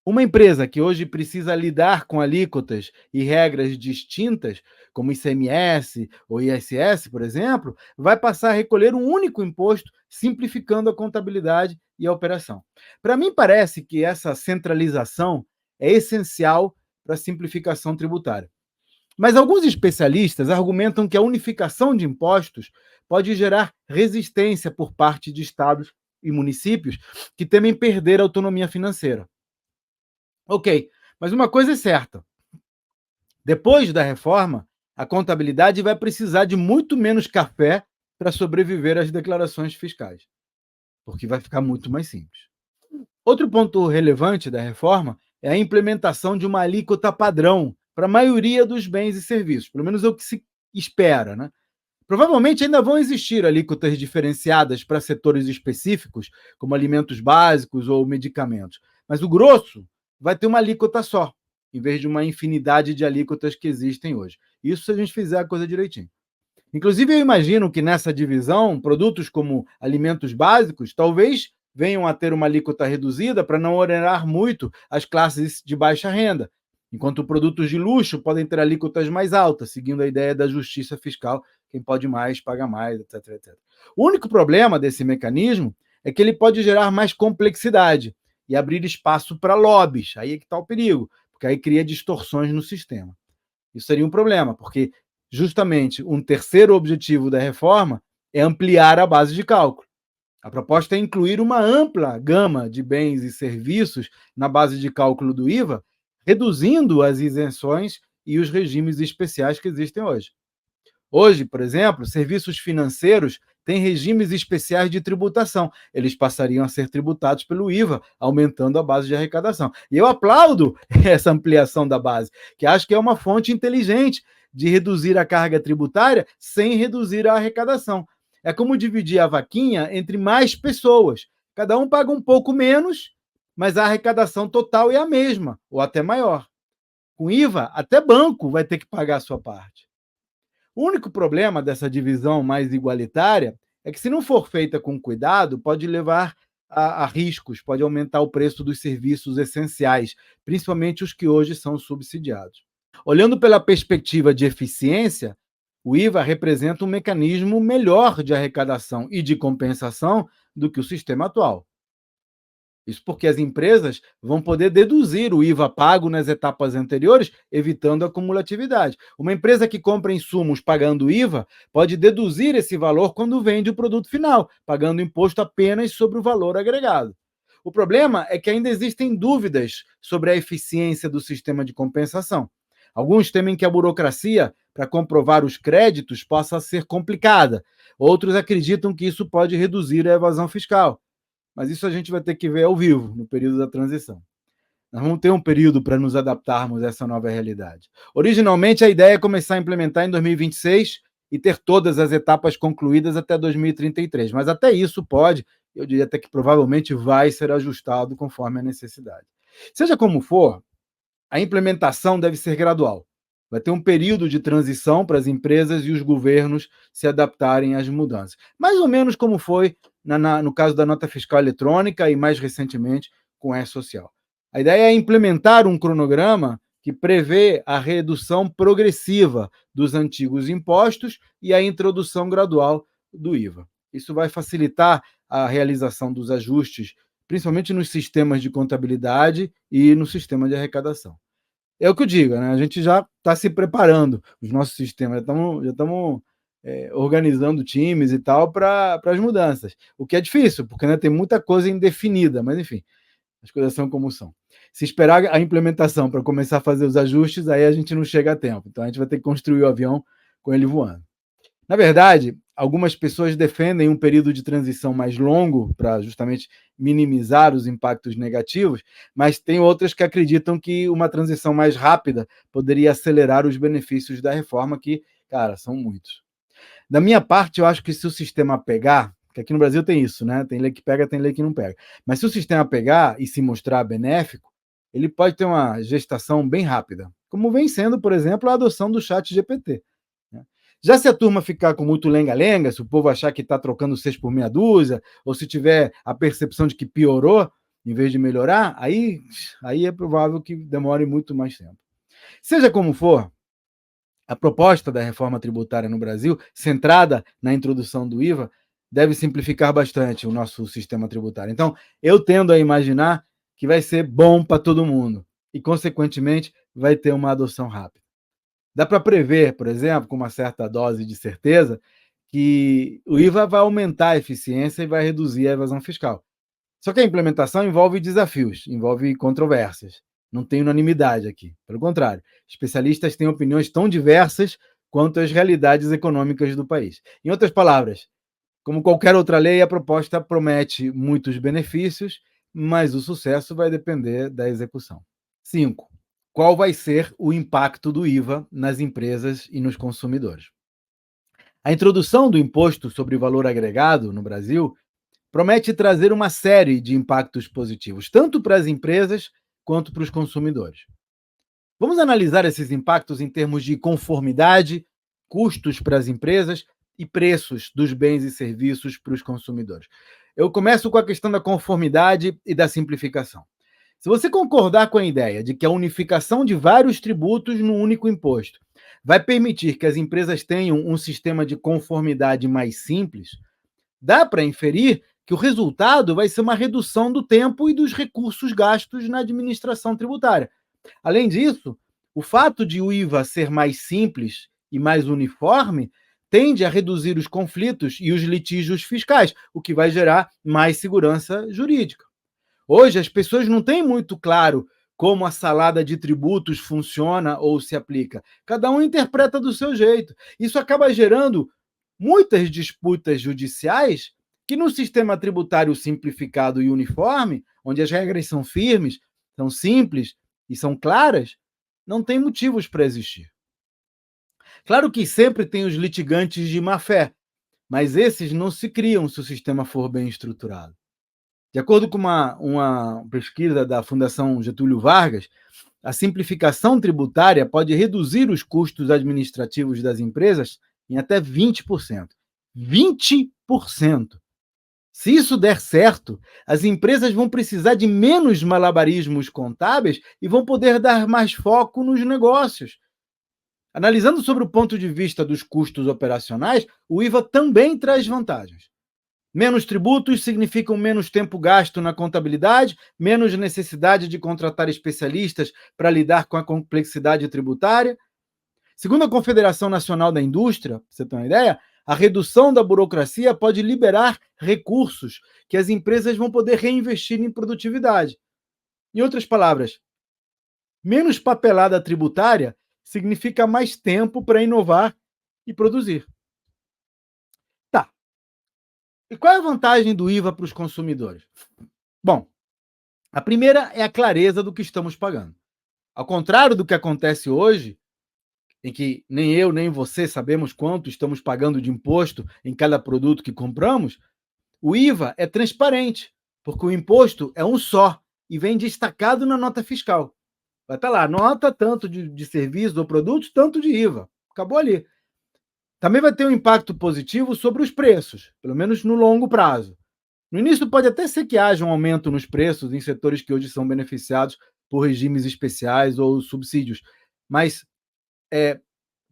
uma empresa que hoje precisa lidar com alíquotas e regras distintas, como ICMS ou ISS, por exemplo, vai passar a recolher um único imposto, simplificando a contabilidade e a operação. Para mim, parece que essa centralização é essencial para a simplificação tributária. Mas alguns especialistas argumentam que a unificação de impostos pode gerar resistência por parte de estados e municípios que temem perder a autonomia financeira. Ok, mas uma coisa é certa: depois da reforma, a contabilidade vai precisar de muito menos café para sobreviver às declarações fiscais, porque vai ficar muito mais simples. Outro ponto relevante da reforma é a implementação de uma alíquota padrão para a maioria dos bens e serviços, pelo menos é o que se espera, né? Provavelmente ainda vão existir alíquotas diferenciadas para setores específicos, como alimentos básicos ou medicamentos, mas o grosso vai ter uma alíquota só, em vez de uma infinidade de alíquotas que existem hoje. Isso se a gente fizer a coisa direitinho. Inclusive, eu imagino que nessa divisão, produtos como alimentos básicos talvez venham a ter uma alíquota reduzida para não onerar muito as classes de baixa renda, enquanto produtos de luxo podem ter alíquotas mais altas, seguindo a ideia da justiça fiscal, quem pode mais paga mais, etc, etc. O único problema desse mecanismo é que ele pode gerar mais complexidade e abrir espaço para lobbies. Aí é que está o perigo, porque aí cria distorções no sistema. Isso seria um problema, porque justamente um terceiro objetivo da reforma é ampliar a base de cálculo. A proposta é incluir uma ampla gama de bens e serviços na base de cálculo do IVA, reduzindo as isenções e os regimes especiais que existem hoje. Hoje, por exemplo, serviços financeiros têm regimes especiais de tributação. Eles passariam a ser tributados pelo IVA, aumentando a base de arrecadação. E eu aplaudo essa ampliação da base, que acho que é uma fonte inteligente de reduzir a carga tributária sem reduzir a arrecadação. É como dividir a vaquinha entre mais pessoas. Cada um paga um pouco menos, mas a arrecadação total é a mesma, ou até maior. Com IVA, até banco vai ter que pagar a sua parte. O único problema dessa divisão mais igualitária é que, se não for feita com cuidado, pode levar a riscos, pode aumentar o preço dos serviços essenciais, principalmente os que hoje são subsidiados. Olhando pela perspectiva de eficiência, o IVA representa um mecanismo melhor de arrecadação e de compensação do que o sistema atual. Isso porque as empresas vão poder deduzir o IVA pago nas etapas anteriores, evitando a cumulatividade. Uma empresa que compra insumos pagando IVA pode deduzir esse valor quando vende o produto final, pagando imposto apenas sobre o valor agregado. O problema é que ainda existem dúvidas sobre a eficiência do sistema de compensação. Alguns temem que a burocracia para comprovar os créditos possa ser complicada. Outros acreditam que isso pode reduzir a evasão fiscal. Mas isso a gente vai ter que ver ao vivo, no período da transição. Nós vamos ter um período para nos adaptarmos a essa nova realidade. Originalmente, a ideia é começar a implementar em 2026 e ter todas as etapas concluídas até 2033. Mas até isso pode, eu diria até que provavelmente vai ser ajustado conforme a necessidade. Seja como for, a implementação deve ser gradual. Vai ter um período de transição para as empresas e os governos se adaptarem às mudanças. Mais ou menos como foi no caso da nota fiscal eletrônica e, mais recentemente, com o E-Social. A ideia é implementar um cronograma que prevê a redução progressiva dos antigos impostos e a introdução gradual do IVA. Isso vai facilitar a realização dos ajustes, principalmente nos sistemas de contabilidade e no sistema de arrecadação. É o que eu digo, né? A gente já está se preparando, os nossos sistemas, já estamos organizando times e tal para as mudanças. O que é difícil, porque né, tem muita coisa indefinida, mas enfim, as coisas são como são. Se esperar a implementação para começar a fazer os ajustes, aí a gente não chega a tempo. Então a gente vai ter que construir o avião com ele voando. Na verdade, algumas pessoas defendem um período de transição mais longo para justamente minimizar os impactos negativos, mas tem outras que acreditam que uma transição mais rápida poderia acelerar os benefícios da reforma, que, cara, são muitos. Da minha parte, eu acho que se o sistema pegar, que aqui no Brasil tem isso, né? Tem lei que pega, tem lei que não pega. Mas se o sistema pegar e se mostrar benéfico, ele pode ter uma gestação bem rápida, como vem sendo, por exemplo, a adoção do chat GPT. Já se a turma ficar com muito lenga-lenga, se o povo achar que está trocando 6 por meia dúzia, ou se tiver a percepção de que piorou, em vez de melhorar, aí é provável que demore muito mais tempo. Seja como for, a proposta da reforma tributária no Brasil, centrada na introdução do IVA, deve simplificar bastante o nosso sistema tributário. Então, eu tendo a imaginar que vai ser bom para todo mundo e, consequentemente, vai ter uma adoção rápida. Dá para prever, por exemplo, com uma certa dose de certeza, que o IVA vai aumentar a eficiência e vai reduzir a evasão fiscal. Só que a implementação envolve desafios, envolve controvérsias. Não tem unanimidade aqui. Pelo contrário, especialistas têm opiniões tão diversas quanto as realidades econômicas do país. Em outras palavras, como qualquer outra lei, a proposta promete muitos benefícios, mas o sucesso vai depender da execução. 5. Qual vai ser o impacto do IVA nas empresas e nos consumidores? A introdução do imposto sobre valor agregado no Brasil promete trazer uma série de impactos positivos, tanto para as empresas quanto para os consumidores. Vamos analisar esses impactos em termos de conformidade, custos para as empresas e preços dos bens e serviços para os consumidores. Eu começo com a questão da conformidade e da simplificação. Se você concordar com a ideia de que a unificação de vários tributos no único imposto vai permitir que as empresas tenham um sistema de conformidade mais simples, dá para inferir que o resultado vai ser uma redução do tempo e dos recursos gastos na administração tributária. Além disso, o fato de o IVA ser mais simples e mais uniforme tende a reduzir os conflitos e os litígios fiscais, o que vai gerar mais segurança jurídica. Hoje, as pessoas não têm muito claro como a salada de tributos funciona ou se aplica. Cada um interpreta do seu jeito. Isso acaba gerando muitas disputas judiciais que, no sistema tributário simplificado e uniforme, onde as regras são firmes, são simples e são claras, não tem motivos para existir. Claro que sempre tem os litigantes de má fé, mas esses não se criam se o sistema for bem estruturado. De acordo com uma pesquisa da Fundação Getúlio Vargas, a simplificação tributária pode reduzir os custos administrativos das empresas em até 20%. 20%! Se isso der certo, as empresas vão precisar de menos malabarismos contábeis e vão poder dar mais foco nos negócios. Analisando sobre o ponto de vista dos custos operacionais, o IVA também traz vantagens. Menos tributos significam menos tempo gasto na contabilidade, menos necessidade de contratar especialistas para lidar com a complexidade tributária. Segundo a Confederação Nacional da Indústria, para você ter uma ideia, a redução da burocracia pode liberar recursos que as empresas vão poder reinvestir em produtividade. Em outras palavras, menos papelada tributária significa mais tempo para inovar e produzir. Tá. E qual é a vantagem do IVA para os consumidores? Bom, a primeira é a clareza do que estamos pagando. Ao contrário do que acontece hoje, em que nem eu nem você sabemos quanto estamos pagando de imposto em cada produto que compramos, o IVA é transparente, porque o imposto é um só e vem destacado na nota fiscal. Vai estar lá, nota tanto de serviços ou produtos, tanto de IVA. Acabou ali. Também vai ter um impacto positivo sobre os preços, pelo menos no longo prazo. No início pode até ser que haja um aumento nos preços em setores que hoje são beneficiados por regimes especiais ou subsídios, mas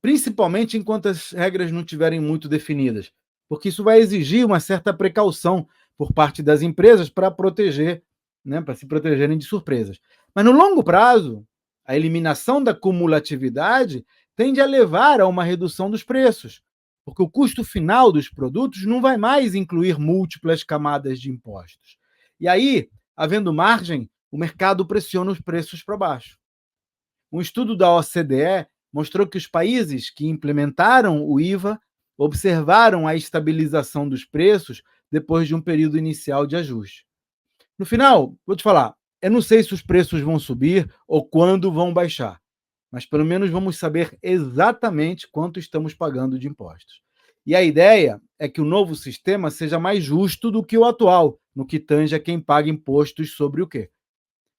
principalmente enquanto as regras não estiverem muito definidas, porque isso vai exigir uma certa precaução por parte das empresas para proteger, né, para se protegerem de surpresas. Mas no longo prazo, a eliminação da cumulatividade tende a levar a uma redução dos preços, porque o custo final dos produtos não vai mais incluir múltiplas camadas de impostos. E aí, havendo margem, o mercado pressiona os preços para baixo. Um estudo da OCDE mostrou que os países que implementaram o IVA observaram a estabilização dos preços depois de um período inicial de ajuste. No final, vou te falar, eu não sei se os preços vão subir ou quando vão baixar, mas pelo menos vamos saber exatamente quanto estamos pagando de impostos. E a ideia é que o novo sistema seja mais justo do que o atual, no que tange a quem paga impostos sobre o quê?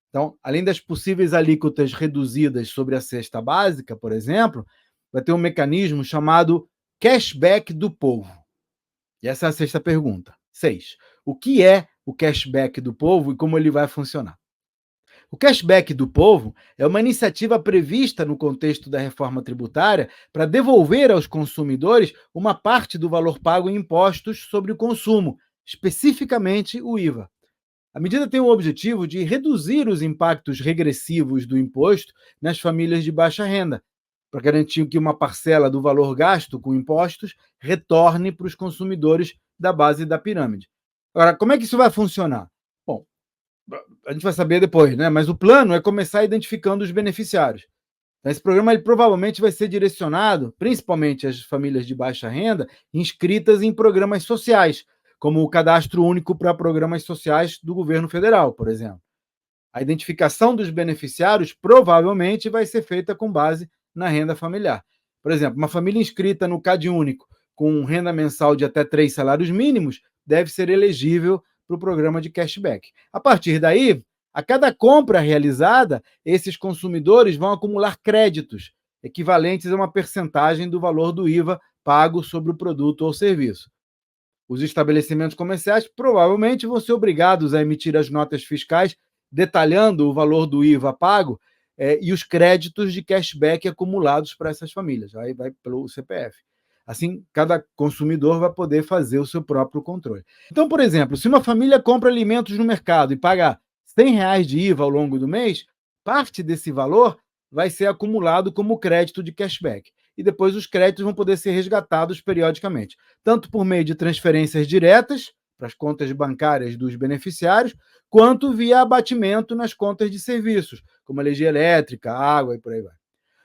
Então, além das possíveis alíquotas reduzidas sobre a cesta básica, por exemplo, vai ter um mecanismo chamado cashback do povo. E essa é a sexta pergunta. 6. O que é o cashback do povo e como ele vai funcionar? O cashback do povo é uma iniciativa prevista no contexto da reforma tributária para devolver aos consumidores uma parte do valor pago em impostos sobre o consumo, especificamente o IVA. A medida tem o objetivo de reduzir os impactos regressivos do imposto nas famílias de baixa renda, para garantir que uma parcela do valor gasto com impostos retorne para os consumidores da base da pirâmide. Agora, como é que isso vai funcionar? Bom, a gente vai saber depois, né? Mas o plano é começar identificando os beneficiários. Então, esse programa ele provavelmente vai ser direcionado principalmente às famílias de baixa renda inscritas em programas sociais, como o Cadastro Único para Programas Sociais do governo federal, por exemplo. A identificação dos beneficiários provavelmente vai ser feita com base na renda familiar. Por exemplo, uma família inscrita no CadÚnico com renda mensal de até 3 salários mínimos deve ser elegível para o programa de cashback. A partir daí, a cada compra realizada, esses consumidores vão acumular créditos, equivalentes a uma percentagem do valor do IVA pago sobre o produto ou serviço. Os estabelecimentos comerciais provavelmente vão ser obrigados a emitir as notas fiscais detalhando o valor do IVA pago e os créditos de cashback acumulados para essas famílias. Aí vai pelo CPF. Assim, cada consumidor vai poder fazer o seu próprio controle. Então, por exemplo, se uma família compra alimentos no mercado e paga R$ 100 de IVA ao longo do mês, parte desse valor vai ser acumulado como crédito de cashback. E depois os créditos vão poder ser resgatados periodicamente, tanto por meio de transferências diretas para as contas bancárias dos beneficiários, quanto via abatimento nas contas de serviços, como energia elétrica, água e por aí vai.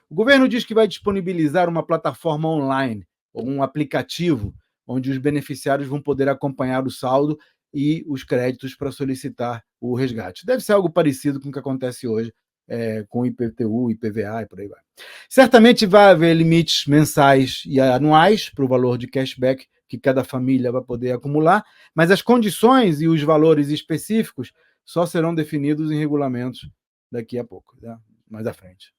O governo diz que vai disponibilizar uma plataforma online, ou um aplicativo, onde os beneficiários vão poder acompanhar o saldo e os créditos para solicitar o resgate. Deve ser algo parecido com o que acontece hoje com IPTU, IPVA e por aí vai. Certamente vai haver limites mensais e anuais para o valor de cashback que cada família vai poder acumular, mas as condições e os valores específicos só serão definidos em regulamentos daqui a pouco, né? Mais à frente.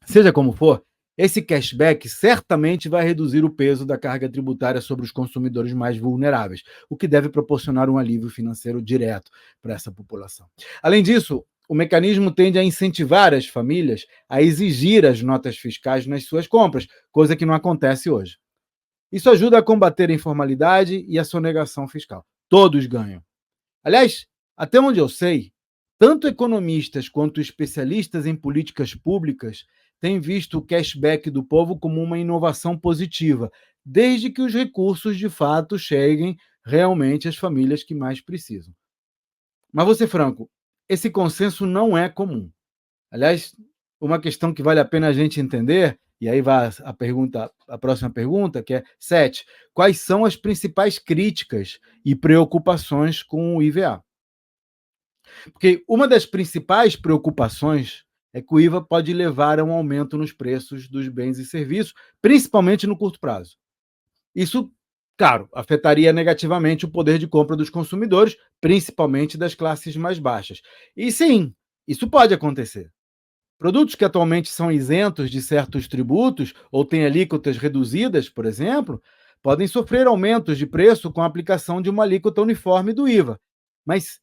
Seja como for, esse cashback certamente vai reduzir o peso da carga tributária sobre os consumidores mais vulneráveis, o que deve proporcionar um alívio financeiro direto para essa população. Além disso, o mecanismo tende a incentivar as famílias a exigir as notas fiscais nas suas compras, coisa que não acontece hoje. Isso ajuda a combater a informalidade e a sonegação fiscal. Todos ganham. Aliás, até onde eu sei, tanto economistas quanto especialistas em políticas públicas têm visto o cashback do povo como uma inovação positiva, desde que os recursos de fato cheguem realmente às famílias que mais precisam. Mas vou ser franco, esse consenso não é comum. Aliás, uma questão que vale a pena a gente entender, e aí vai a próxima pergunta, que é 7. Quais são as principais críticas e preocupações com o IVA? Porque uma das principais preocupações é que o IVA pode levar a um aumento nos preços dos bens e serviços, principalmente no curto prazo. Isso, claro, afetaria negativamente o poder de compra dos consumidores, principalmente das classes mais baixas. E sim, isso pode acontecer. Produtos que atualmente são isentos de certos tributos ou têm alíquotas reduzidas, por exemplo, podem sofrer aumentos de preço com a aplicação de uma alíquota uniforme do IVA. Mas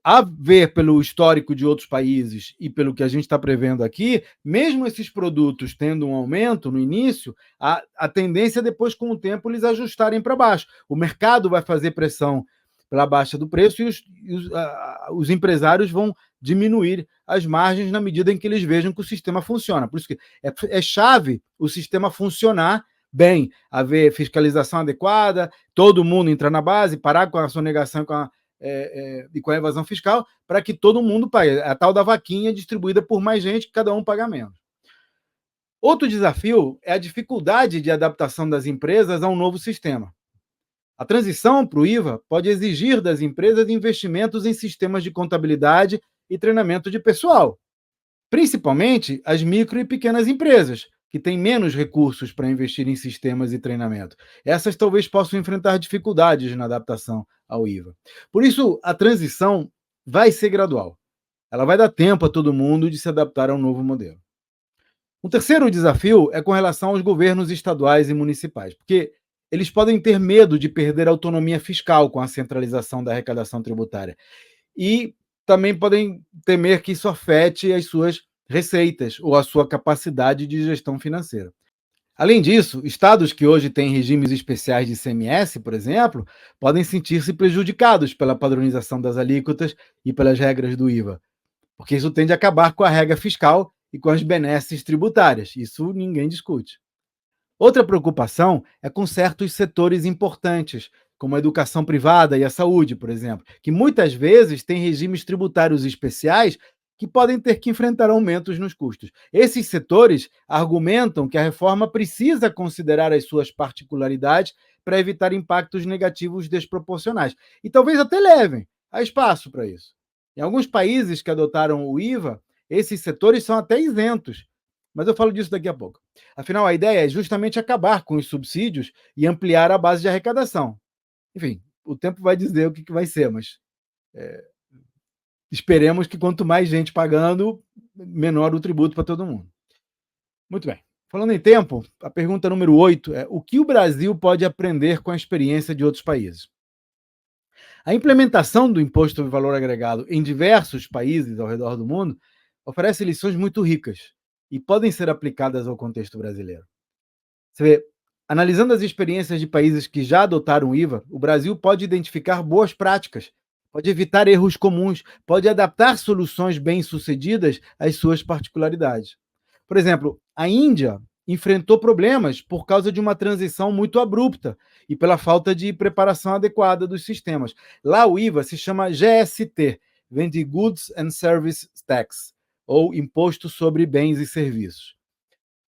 a ver pelo histórico de outros países e pelo que a gente está prevendo aqui, mesmo esses produtos tendo um aumento no início, a tendência é depois, com o tempo, eles ajustarem para baixo. O mercado vai fazer pressão pela baixa do preço e os empresários vão diminuir as margens na medida em que eles vejam que o sistema funciona. Por isso que é chave o sistema funcionar bem, haver fiscalização adequada, todo mundo entrar na base, parar com a sonegação e com a evasão fiscal, para que todo mundo pague. A tal da vaquinha distribuída por mais gente, cada um paga menos. Outro desafio é a dificuldade de adaptação das empresas a um novo sistema. A transição para o IVA pode exigir das empresas investimentos em sistemas de contabilidade e treinamento de pessoal, principalmente as micro e pequenas empresas, que têm menos recursos para investir em sistemas e treinamento. Essas talvez possam enfrentar dificuldades na adaptação ao IVA. Por isso, a transição vai ser gradual. Ela vai dar tempo a todo mundo de se adaptar ao novo modelo. Um terceiro desafio é com relação aos governos estaduais e municipais, porque eles podem ter medo de perder a autonomia fiscal com a centralização da arrecadação tributária. E também podem temer que isso afete as suas receitas ou a sua capacidade de gestão financeira. Além disso, estados que hoje têm regimes especiais de ICMS, por exemplo, podem sentir-se prejudicados pela padronização das alíquotas e pelas regras do IVA, porque isso tende a acabar com a regra fiscal e com as benesses tributárias. Isso ninguém discute. Outra preocupação é com certos setores importantes, como a educação privada e a saúde, por exemplo, que muitas vezes têm regimes tributários especiais que podem ter que enfrentar aumentos nos custos. Esses setores argumentam que a reforma precisa considerar as suas particularidades para evitar impactos negativos desproporcionais. E talvez até levem a espaço para isso. Em alguns países que adotaram o IVA, esses setores são até isentos, mas eu falo disso daqui a pouco. Afinal, a ideia é justamente acabar com os subsídios e ampliar a base de arrecadação. Enfim, o tempo vai dizer o que vai ser, mas esperemos que quanto mais gente pagando, menor o tributo para todo mundo. Muito bem. Falando em tempo, a pergunta número 8 é: o que o Brasil pode aprender com a experiência de outros países? A implementação do imposto sobre valor agregado em diversos países ao redor do mundo oferece lições muito ricas e podem ser aplicadas ao contexto brasileiro. Você vê, analisando as experiências de países que já adotaram o IVA, o Brasil pode identificar boas práticas, pode evitar erros comuns, pode adaptar soluções bem-sucedidas às suas particularidades. Por exemplo, a Índia enfrentou problemas por causa de uma transição muito abrupta e pela falta de preparação adequada dos sistemas. Lá o IVA se chama GST, vem de Goods and Service Tax, ou Imposto sobre Bens e Serviços.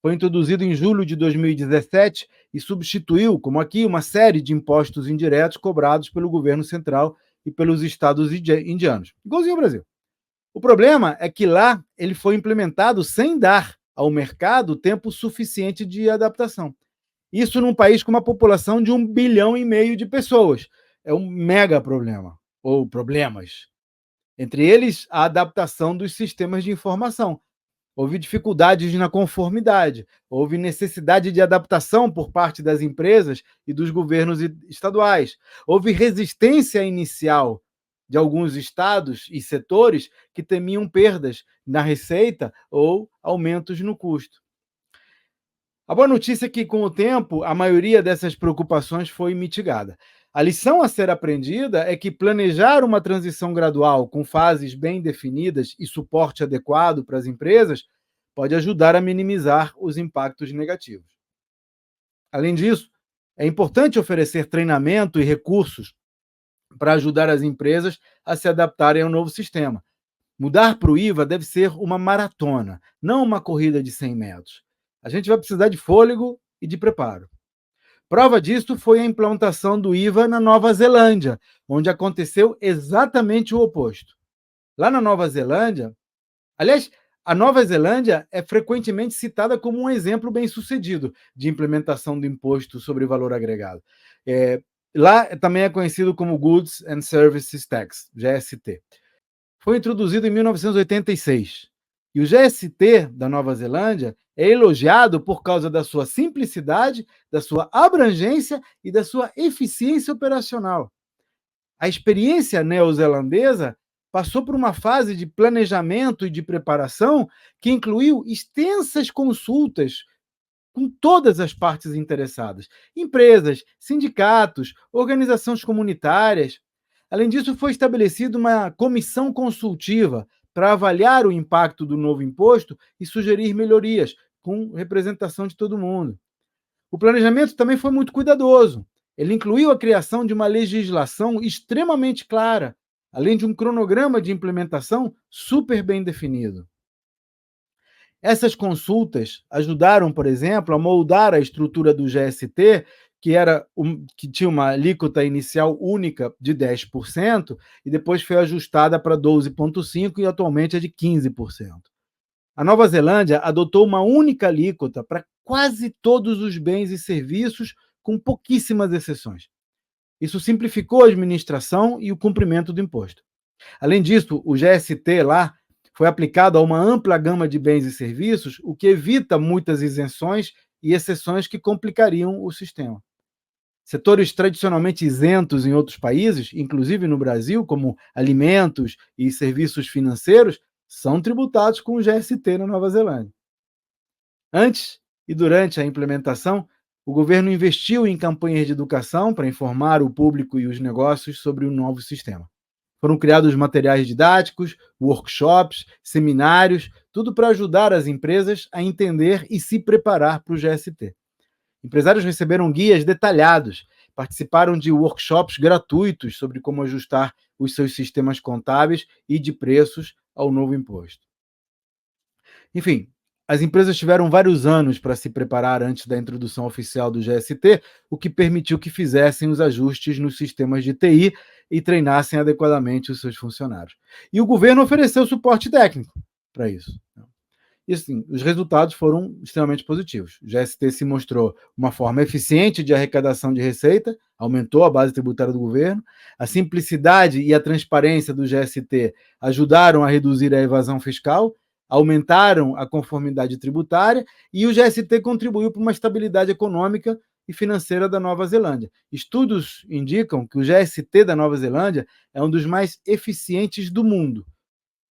Foi introduzido em julho de 2017 e substituiu, como aqui, uma série de impostos indiretos cobrados pelo governo central e pelos estados indianos. Igualzinho ao Brasil. O problema é que lá ele foi implementado sem dar ao mercado tempo suficiente de adaptação. Isso num país com uma população de 1,5 bilhão de pessoas. É um mega problema, ou problemas. Entre eles, a adaptação dos sistemas de informação. Houve dificuldades na conformidade, houve necessidade de adaptação por parte das empresas e dos governos estaduais, houve resistência inicial de alguns estados e setores que temiam perdas na receita ou aumentos no custo. A boa notícia é que, com o tempo, a maioria dessas preocupações foi mitigada. A lição a ser aprendida é que planejar uma transição gradual com fases bem definidas e suporte adequado para as empresas pode ajudar a minimizar os impactos negativos. Além disso, é importante oferecer treinamento e recursos para ajudar as empresas a se adaptarem ao novo sistema. Mudar para o IVA deve ser uma maratona, não uma corrida de 100 metros. A gente vai precisar de fôlego e de preparo. Prova disso foi a implantação do IVA na Nova Zelândia, onde aconteceu exatamente o oposto. Lá na Nova Zelândia, aliás, a Nova Zelândia é frequentemente citada como um exemplo bem-sucedido de implementação do imposto sobre valor agregado. Lá também é conhecido como Goods and Services Tax, GST. Foi introduzido em 1986. E o GST da Nova Zelândia é elogiado por causa da sua simplicidade, da sua abrangência e da sua eficiência operacional. A experiência neozelandesa passou por uma fase de planejamento e de preparação que incluiu extensas consultas com todas as partes interessadas, empresas, sindicatos, organizações comunitárias. Além disso, foi estabelecida uma comissão consultiva para avaliar o impacto do novo imposto e sugerir melhorias, com representação de todo mundo. O planejamento também foi muito cuidadoso. Ele incluiu a criação de uma legislação extremamente clara, além de um cronograma de implementação super bem definido. Essas consultas ajudaram, por exemplo, a moldar a estrutura do GST, que tinha uma alíquota inicial única de 10%, e depois foi ajustada para 12,5% e atualmente é de 15%. A Nova Zelândia adotou uma única alíquota para quase todos os bens e serviços, com pouquíssimas exceções. Isso simplificou a administração e o cumprimento do imposto. Além disso, o GST lá foi aplicado a uma ampla gama de bens e serviços, o que evita muitas isenções e exceções que complicariam o sistema. Setores tradicionalmente isentos em outros países, inclusive no Brasil, como alimentos e serviços financeiros, são tributados com o GST na Nova Zelândia. Antes e durante a implementação, o governo investiu em campanhas de educação para informar o público e os negócios sobre o novo sistema. Foram criados materiais didáticos, workshops, seminários, tudo para ajudar as empresas a entender e se preparar para o GST. Empresários receberam guias detalhados, participaram de workshops gratuitos sobre como ajustar os seus sistemas contábeis e de preços ao novo imposto. Enfim, As empresas tiveram vários anos para se preparar antes da introdução oficial do GST, o que permitiu que fizessem os ajustes nos sistemas de TI e treinassem adequadamente os seus funcionários. E o governo ofereceu suporte técnico para isso. E assim, os resultados foram extremamente positivos. O GST se mostrou uma forma eficiente de arrecadação de receita, aumentou a base tributária do governo. A simplicidade e a transparência do GST ajudaram a reduzir a evasão fiscal, aumentaram a conformidade tributária e o GST contribuiu para uma estabilidade econômica e financeira da Nova Zelândia. Estudos indicam que o GST da Nova Zelândia é um dos mais eficientes do mundo,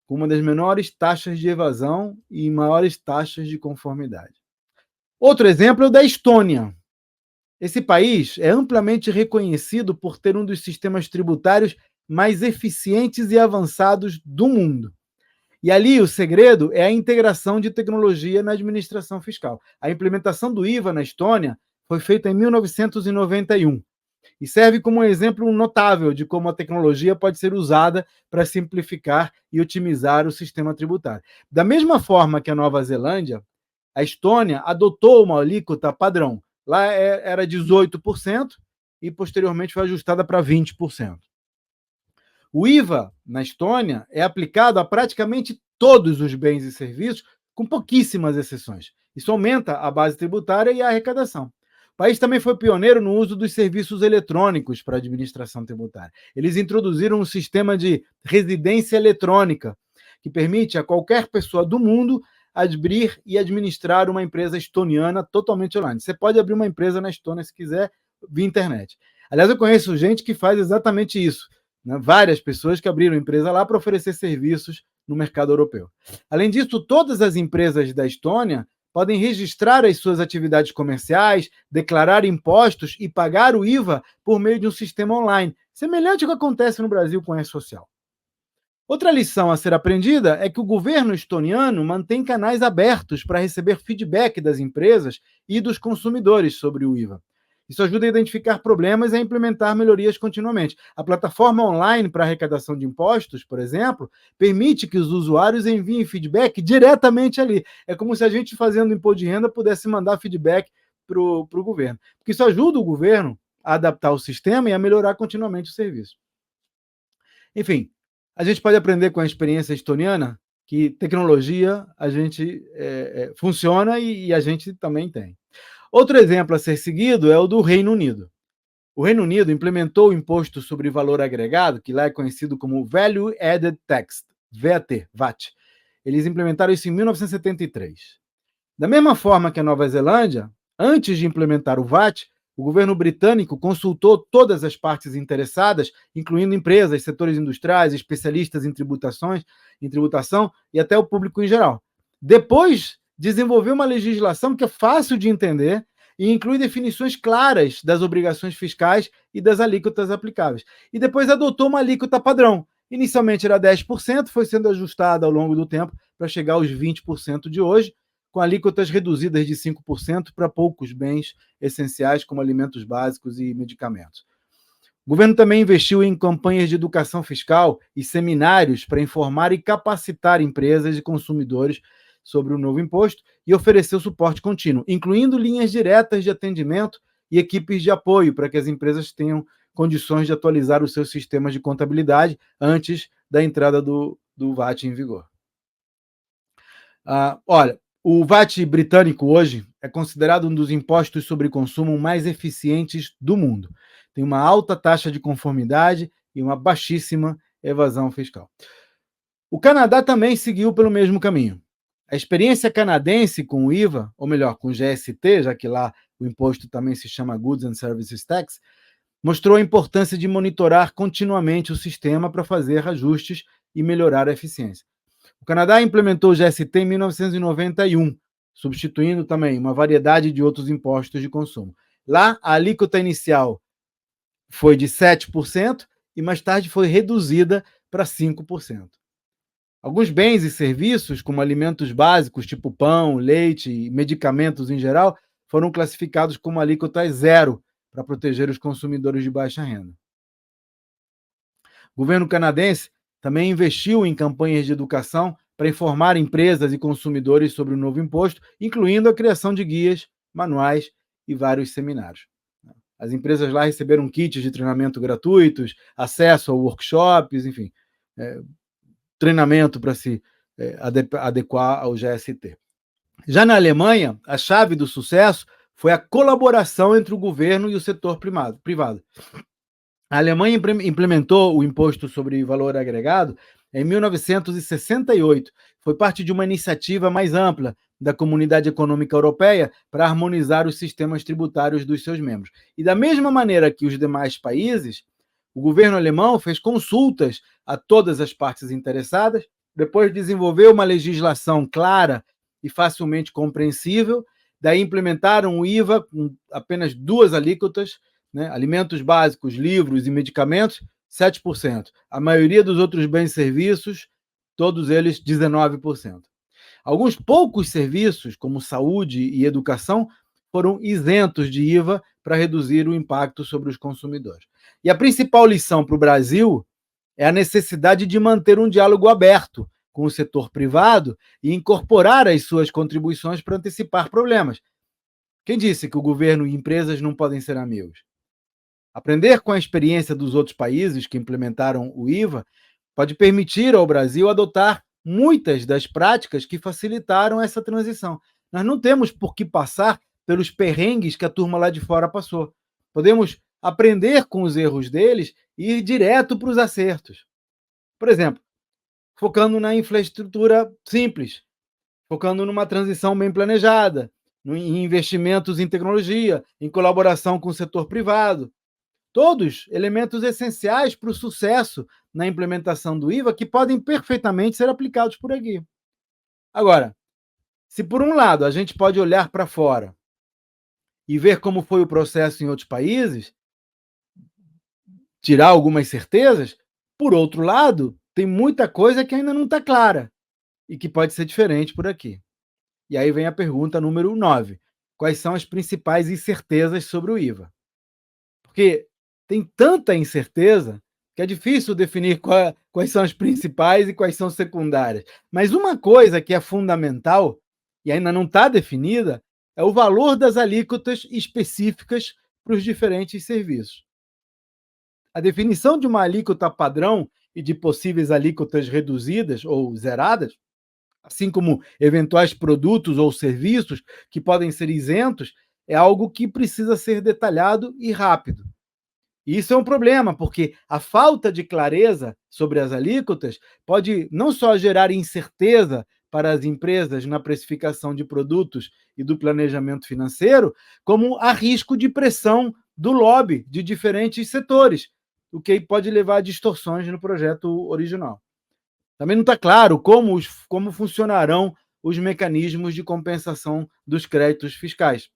com uma das menores taxas de evasão e maiores taxas de conformidade. Outro exemplo é o da Estônia. Esse país é amplamente reconhecido por ter um dos sistemas tributários mais eficientes e avançados do mundo. E ali o segredo é a integração de tecnologia na administração fiscal. A implementação do IVA na Estônia foi feita em 1991 e serve como um exemplo notável de como a tecnologia pode ser usada para simplificar e otimizar o sistema tributário. Da mesma forma que a Nova Zelândia, a Estônia adotou uma alíquota padrão. Lá era 18% e posteriormente foi ajustada para 20%. O IVA na Estônia é aplicado a praticamente todos os bens e serviços, com pouquíssimas exceções. Isso aumenta a base tributária e a arrecadação. O país também foi pioneiro no uso dos serviços eletrônicos para a administração tributária. Eles introduziram um sistema de residência eletrônica, que permite a qualquer pessoa do mundo abrir e administrar uma empresa estoniana totalmente online. Você pode abrir uma empresa na Estônia se quiser, via internet. Aliás, eu conheço gente que faz exatamente isso, né? Várias pessoas que abriram empresa lá para oferecer serviços no mercado europeu. Além disso, todas as empresas da Estônia podem registrar as suas atividades comerciais, declarar impostos e pagar o IVA por meio de um sistema online, semelhante ao que acontece no Brasil com a E-Social. Outra lição a ser aprendida é que o governo estoniano mantém canais abertos para receber feedback das empresas e dos consumidores sobre o IVA. Isso ajuda a identificar problemas e a implementar melhorias continuamente. A plataforma online para arrecadação de impostos, por exemplo, permite que os usuários enviem feedback diretamente ali. É como se a gente, fazendo imposto de renda, pudesse mandar feedback para o governo. Porque isso ajuda o governo a adaptar o sistema e a melhorar continuamente o serviço. Enfim, a gente pode aprender com a experiência estoniana que tecnologia a gente funciona e a gente também tem. Outro exemplo a ser seguido é o do Reino Unido. O Reino Unido implementou o imposto sobre valor agregado, que lá é conhecido como Value Added Tax, VAT. Eles implementaram isso em 1973. Da mesma forma que a Nova Zelândia, antes de implementar o VAT, o governo britânico consultou todas as partes interessadas, incluindo empresas, setores industriais, especialistas em tributação e até o público em geral. Depois, desenvolveu uma legislação que é fácil de entender e inclui definições claras das obrigações fiscais e das alíquotas aplicáveis. E depois adotou uma alíquota padrão. Inicialmente era 10%, foi sendo ajustada ao longo do tempo para chegar aos 20% de hoje, com alíquotas reduzidas de 5% para poucos bens essenciais, como alimentos básicos e medicamentos. O governo também investiu em campanhas de educação fiscal e seminários para informar e capacitar empresas e consumidores sobre o novo imposto e ofereceu suporte contínuo, incluindo linhas diretas de atendimento e equipes de apoio para que as empresas tenham condições de atualizar os seus sistemas de contabilidade antes da entrada do VAT em vigor. Olha, o VAT britânico hoje é considerado um dos impostos sobre consumo mais eficientes do mundo. Tem uma alta taxa de conformidade e uma baixíssima evasão fiscal. O Canadá também seguiu pelo mesmo caminho. A experiência canadense com o IVA, ou melhor, com o GST, já que lá o imposto também se chama Goods and Services Tax, mostrou a importância de monitorar continuamente o sistema para fazer ajustes e melhorar a eficiência. O Canadá implementou o GST em 1991, substituindo também uma variedade de outros impostos de consumo. Lá, a alíquota inicial foi de 7% e mais tarde foi reduzida para 5%. Alguns bens e serviços, como alimentos básicos, tipo pão, leite e medicamentos em geral, foram classificados como alíquota zero para proteger os consumidores de baixa renda. O governo canadense também investiu em campanhas de educação para informar empresas e consumidores sobre o novo imposto, incluindo a criação de guias, manuais e vários seminários. As empresas lá receberam kits de treinamento gratuitos, acesso a workshops, enfim, treinamento para se adequar ao GST. Já na Alemanha, a chave do sucesso foi a colaboração entre o governo e o setor privado. A Alemanha implementou o imposto sobre valor agregado em 1968. Foi parte de uma iniciativa mais ampla da Comunidade Econômica Europeia para harmonizar os sistemas tributários dos seus membros. E da mesma maneira que os demais países, o governo alemão fez consultas a todas as partes interessadas, depois desenvolveu uma legislação clara e facilmente compreensível, daí implementaram o IVA com apenas 2 alíquotas, né? Alimentos básicos, livros e medicamentos, 7%. A maioria dos outros bens e serviços, todos eles 19%. Alguns poucos serviços, como saúde e educação, foram isentos de IVA para reduzir o impacto sobre os consumidores. E a principal lição para o Brasil é a necessidade de manter um diálogo aberto com o setor privado e incorporar as suas contribuições para antecipar problemas. Quem disse que o governo e empresas não podem ser amigos? Aprender com a experiência dos outros países que implementaram o IVA pode permitir ao Brasil adotar muitas das práticas que facilitaram essa transição. Nós não temos por que passar pelos perrengues que a turma lá de fora passou. Podemos aprender com os erros deles e ir direto para os acertos. Por exemplo, focando na infraestrutura simples, focando numa transição bem planejada, em investimentos em tecnologia, em colaboração com o setor privado. Todos elementos essenciais para o sucesso na implementação do IVA que podem perfeitamente ser aplicados por aqui. Agora, se por um lado a gente pode olhar para fora e ver como foi o processo em outros países, tirar algumas certezas, por outro lado, tem muita coisa que ainda não está clara e que pode ser diferente por aqui. E aí vem a pergunta número 9. Quais são as principais incertezas sobre o IVA? Porque tem tanta incerteza que é difícil definir quais são as principais e quais são secundárias. Mas uma coisa que é fundamental e ainda não está definida é o valor das alíquotas específicas para os diferentes serviços. A definição de uma alíquota padrão e de possíveis alíquotas reduzidas ou zeradas, assim como eventuais produtos ou serviços que podem ser isentos, é algo que precisa ser detalhado e rápido. E isso é um problema, porque a falta de clareza sobre as alíquotas pode não só gerar incerteza para as empresas na precificação de produtos e do planejamento financeiro, como há risco de pressão do lobby de diferentes setores, o que pode levar a distorções no projeto original. Também não está claro como funcionarão os mecanismos de compensação dos créditos fiscais.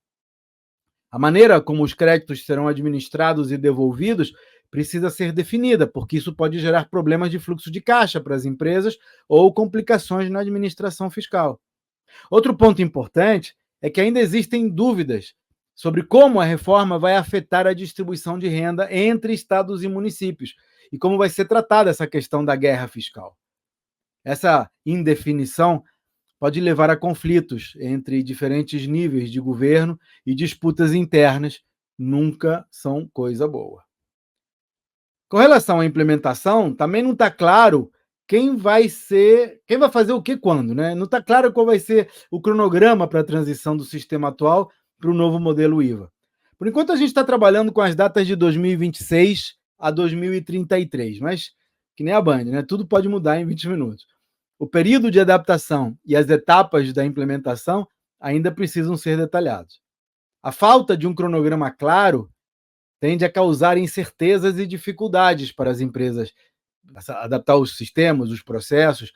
A maneira como os créditos serão administrados e devolvidos precisa ser definida, porque isso pode gerar problemas de fluxo de caixa para as empresas ou complicações na administração fiscal. Outro ponto importante é que ainda existem dúvidas sobre como a reforma vai afetar a distribuição de renda entre estados e municípios e como vai ser tratada essa questão da guerra fiscal. Essa indefinição pode levar a conflitos entre diferentes níveis de governo e disputas internas nunca são coisa boa. Com relação à implementação, também não está claro quem vai fazer o que quando, né? Não está claro qual vai ser o cronograma para a transição do sistema atual para o novo modelo IVA. Por enquanto, a gente está trabalhando com as datas de 2026 a 2033, mas que nem a Band, né? Tudo pode mudar em 20 minutos. O período de adaptação e as etapas da implementação ainda precisam ser detalhados. A falta de um cronograma claro tende a causar incertezas e dificuldades para as empresas adaptar os sistemas, os processos.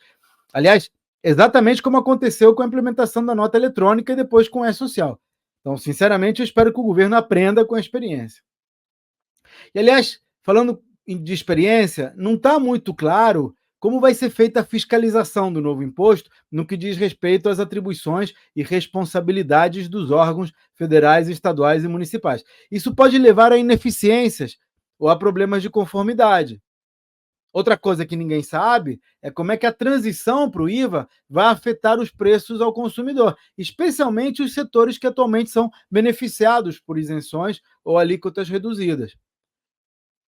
Aliás, exatamente como aconteceu com a implementação da nota eletrônica e depois com o E-Social. Então, sinceramente, eu espero que o governo aprenda com a experiência. E, aliás, falando de experiência, não está muito claro como vai ser feita a fiscalização do novo imposto no que diz respeito às atribuições e responsabilidades dos órgãos federais, estaduais e municipais. Isso pode levar a ineficiências ou a problemas de conformidade. Outra coisa que ninguém sabe é como é que a transição para o IVA vai afetar os preços ao consumidor, especialmente os setores que atualmente são beneficiados por isenções ou alíquotas reduzidas.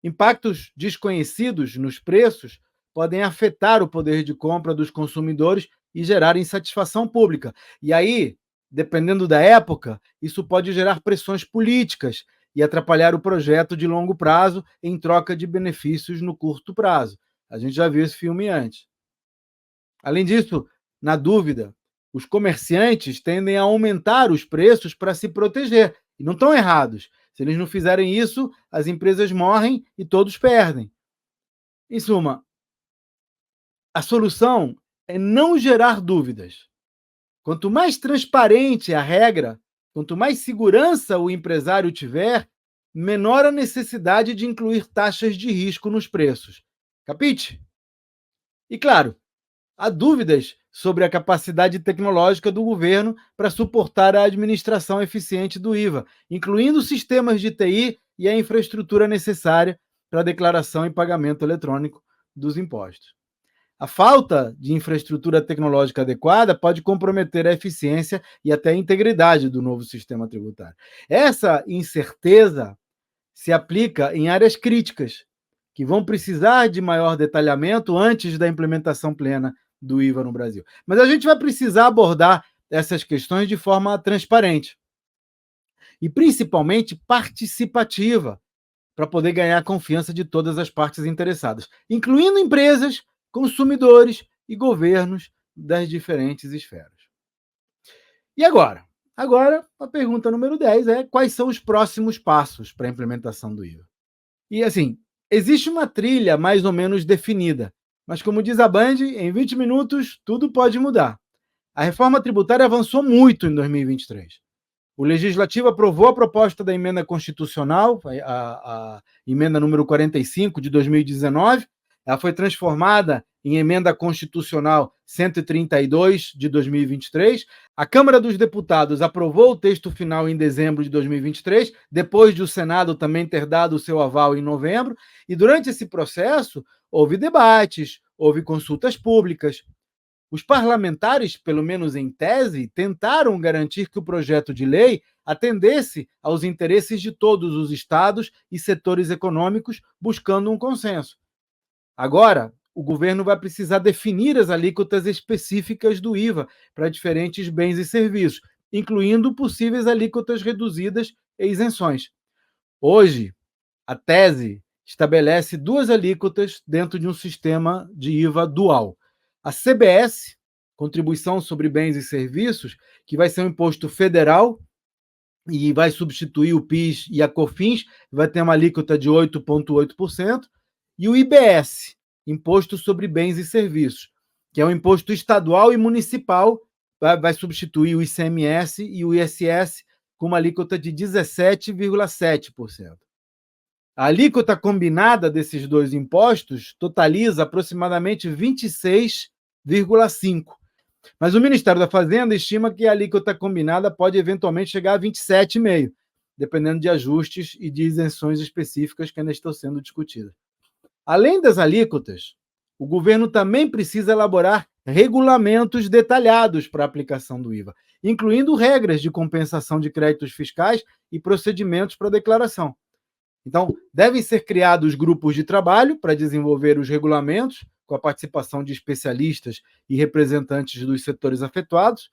Impactos desconhecidos nos preços podem afetar o poder de compra dos consumidores e gerar insatisfação pública. E aí, dependendo da época, isso pode gerar pressões políticas e atrapalhar o projeto de longo prazo em troca de benefícios no curto prazo. A gente já viu esse filme antes. Além disso, na dúvida, os comerciantes tendem a aumentar os preços para se proteger. E não estão errados. Se eles não fizerem isso, as empresas morrem e todos perdem. Em suma, a solução é não gerar dúvidas. Quanto mais transparente a regra, quanto mais segurança o empresário tiver, menor a necessidade de incluir taxas de risco nos preços. Capite? E claro, há dúvidas sobre a capacidade tecnológica do governo para suportar a administração eficiente do IVA, incluindo sistemas de TI e a infraestrutura necessária para a declaração e pagamento eletrônico dos impostos. A falta de infraestrutura tecnológica adequada pode comprometer a eficiência e até a integridade do novo sistema tributário. Essa incerteza se aplica em áreas críticas, que vão precisar de maior detalhamento antes da implementação plena do IVA no Brasil. Mas a gente vai precisar abordar essas questões de forma transparente e principalmente participativa, para poder ganhar a confiança de todas as partes interessadas, incluindo empresas, consumidores e governos das diferentes esferas. E agora? Agora, a pergunta número 10 é: quais são os próximos passos para a implementação do IVA? E assim, existe uma trilha mais ou menos definida, mas como diz a Band, em 20 minutos tudo pode mudar. A reforma tributária avançou muito em 2023. O Legislativo aprovou a proposta da emenda constitucional, a emenda número 45 de 2019. Ela foi transformada em emenda constitucional 132 de 2023. A Câmara dos Deputados aprovou o texto final em dezembro de 2023, depois de o Senado também ter dado o seu aval em novembro. E durante esse processo, houve debates, houve consultas públicas. Os parlamentares, pelo menos em tese, tentaram garantir que o projeto de lei atendesse aos interesses de todos os estados e setores econômicos, buscando um consenso. Agora, o governo vai precisar definir as alíquotas específicas do IVA para diferentes bens e serviços, incluindo possíveis alíquotas reduzidas e isenções. Hoje, a tese estabelece duas alíquotas dentro de um sistema de IVA dual. A CBS, Contribuição sobre Bens e Serviços, que vai ser um imposto federal e vai substituir o PIS e a COFINS, vai ter uma alíquota de 8,8%, e o IBS, Imposto sobre Bens e Serviços, que é um imposto estadual e municipal, vai substituir o ICMS e o ISS com uma alíquota de 17,7%. A alíquota combinada desses dois impostos totaliza aproximadamente 26,5%. Mas o Ministério da Fazenda estima que a alíquota combinada pode eventualmente chegar a 27,5%, dependendo de ajustes e de isenções específicas que ainda estão sendo discutidas. Além das alíquotas, o governo também precisa elaborar regulamentos detalhados para a aplicação do IVA, incluindo regras de compensação de créditos fiscais e procedimentos para declaração. Então, devem ser criados grupos de trabalho para desenvolver os regulamentos, com a participação de especialistas e representantes dos setores afetados,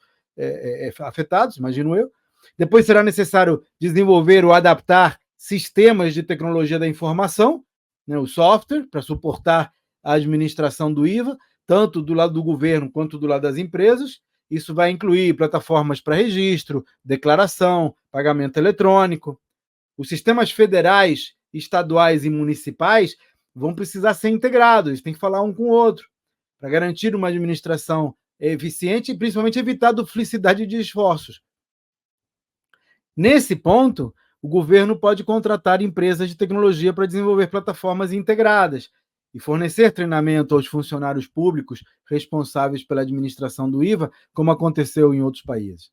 imagino eu. Depois será necessário desenvolver ou adaptar sistemas de tecnologia da informação, né, o software, para suportar a administração do IVA, tanto do lado do governo quanto do lado das empresas. Isso vai incluir plataformas para registro, declaração, pagamento eletrônico. Os sistemas federais, estaduais e municipais vão precisar ser integrados, eles têm que falar um com o outro, para garantir uma administração eficiente e principalmente evitar a duplicidade de esforços. Nesse ponto, o governo pode contratar empresas de tecnologia para desenvolver plataformas integradas e fornecer treinamento aos funcionários públicos responsáveis pela administração do IVA, como aconteceu em outros países.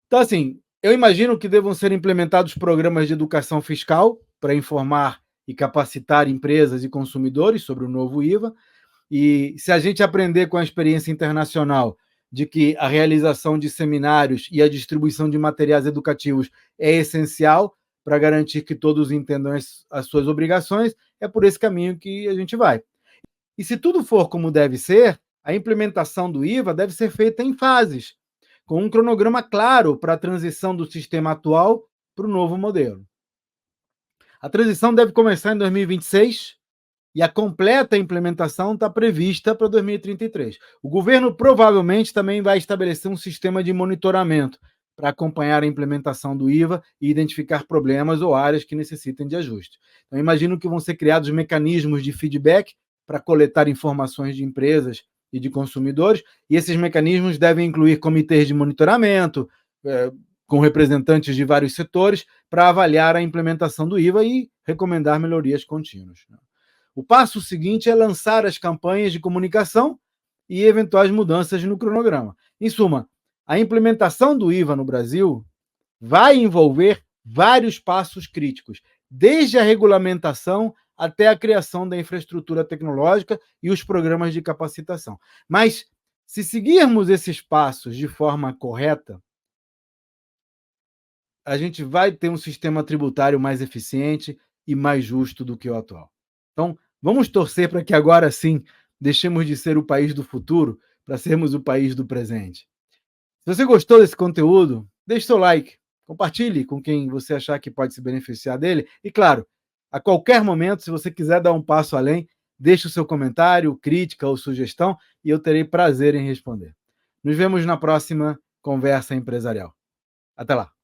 Então, assim, eu imagino que devam ser implementados programas de educação fiscal para informar e capacitar empresas e consumidores sobre o novo IVA. E se a gente aprender com a experiência internacional de que a realização de seminários e a distribuição de materiais educativos é essencial para garantir que todos entendam as suas obrigações, é por esse caminho que a gente vai. E se tudo for como deve ser, a implementação do IVA deve ser feita em fases, com um cronograma claro para a transição do sistema atual para o novo modelo. A transição deve começar em 2026 e a completa implementação está prevista para 2033. O governo provavelmente também vai estabelecer um sistema de monitoramento para acompanhar a implementação do IVA e identificar problemas ou áreas que necessitem de ajuste. Então, imagino que vão ser criados mecanismos de feedback para coletar informações de empresas e de consumidores, e esses mecanismos devem incluir comitês de monitoramento, com representantes de vários setores, para avaliar a implementação do IVA e recomendar melhorias contínuas. O passo seguinte é lançar as campanhas de comunicação e eventuais mudanças no cronograma. Em suma, a implementação do IVA no Brasil vai envolver vários passos críticos, desde a regulamentação até a criação da infraestrutura tecnológica e os programas de capacitação. Mas, se seguirmos esses passos de forma correta, a gente vai ter um sistema tributário mais eficiente e mais justo do que o atual. Então, vamos torcer para que agora sim deixemos de ser o país do futuro para sermos o país do presente. Se você gostou desse conteúdo, deixe seu like, compartilhe com quem você achar que pode se beneficiar dele. E, claro, a qualquer momento, se você quiser dar um passo além, deixe o seu comentário, crítica ou sugestão e eu terei prazer em responder. Nos vemos na próxima Conversa Empresarial. Até lá!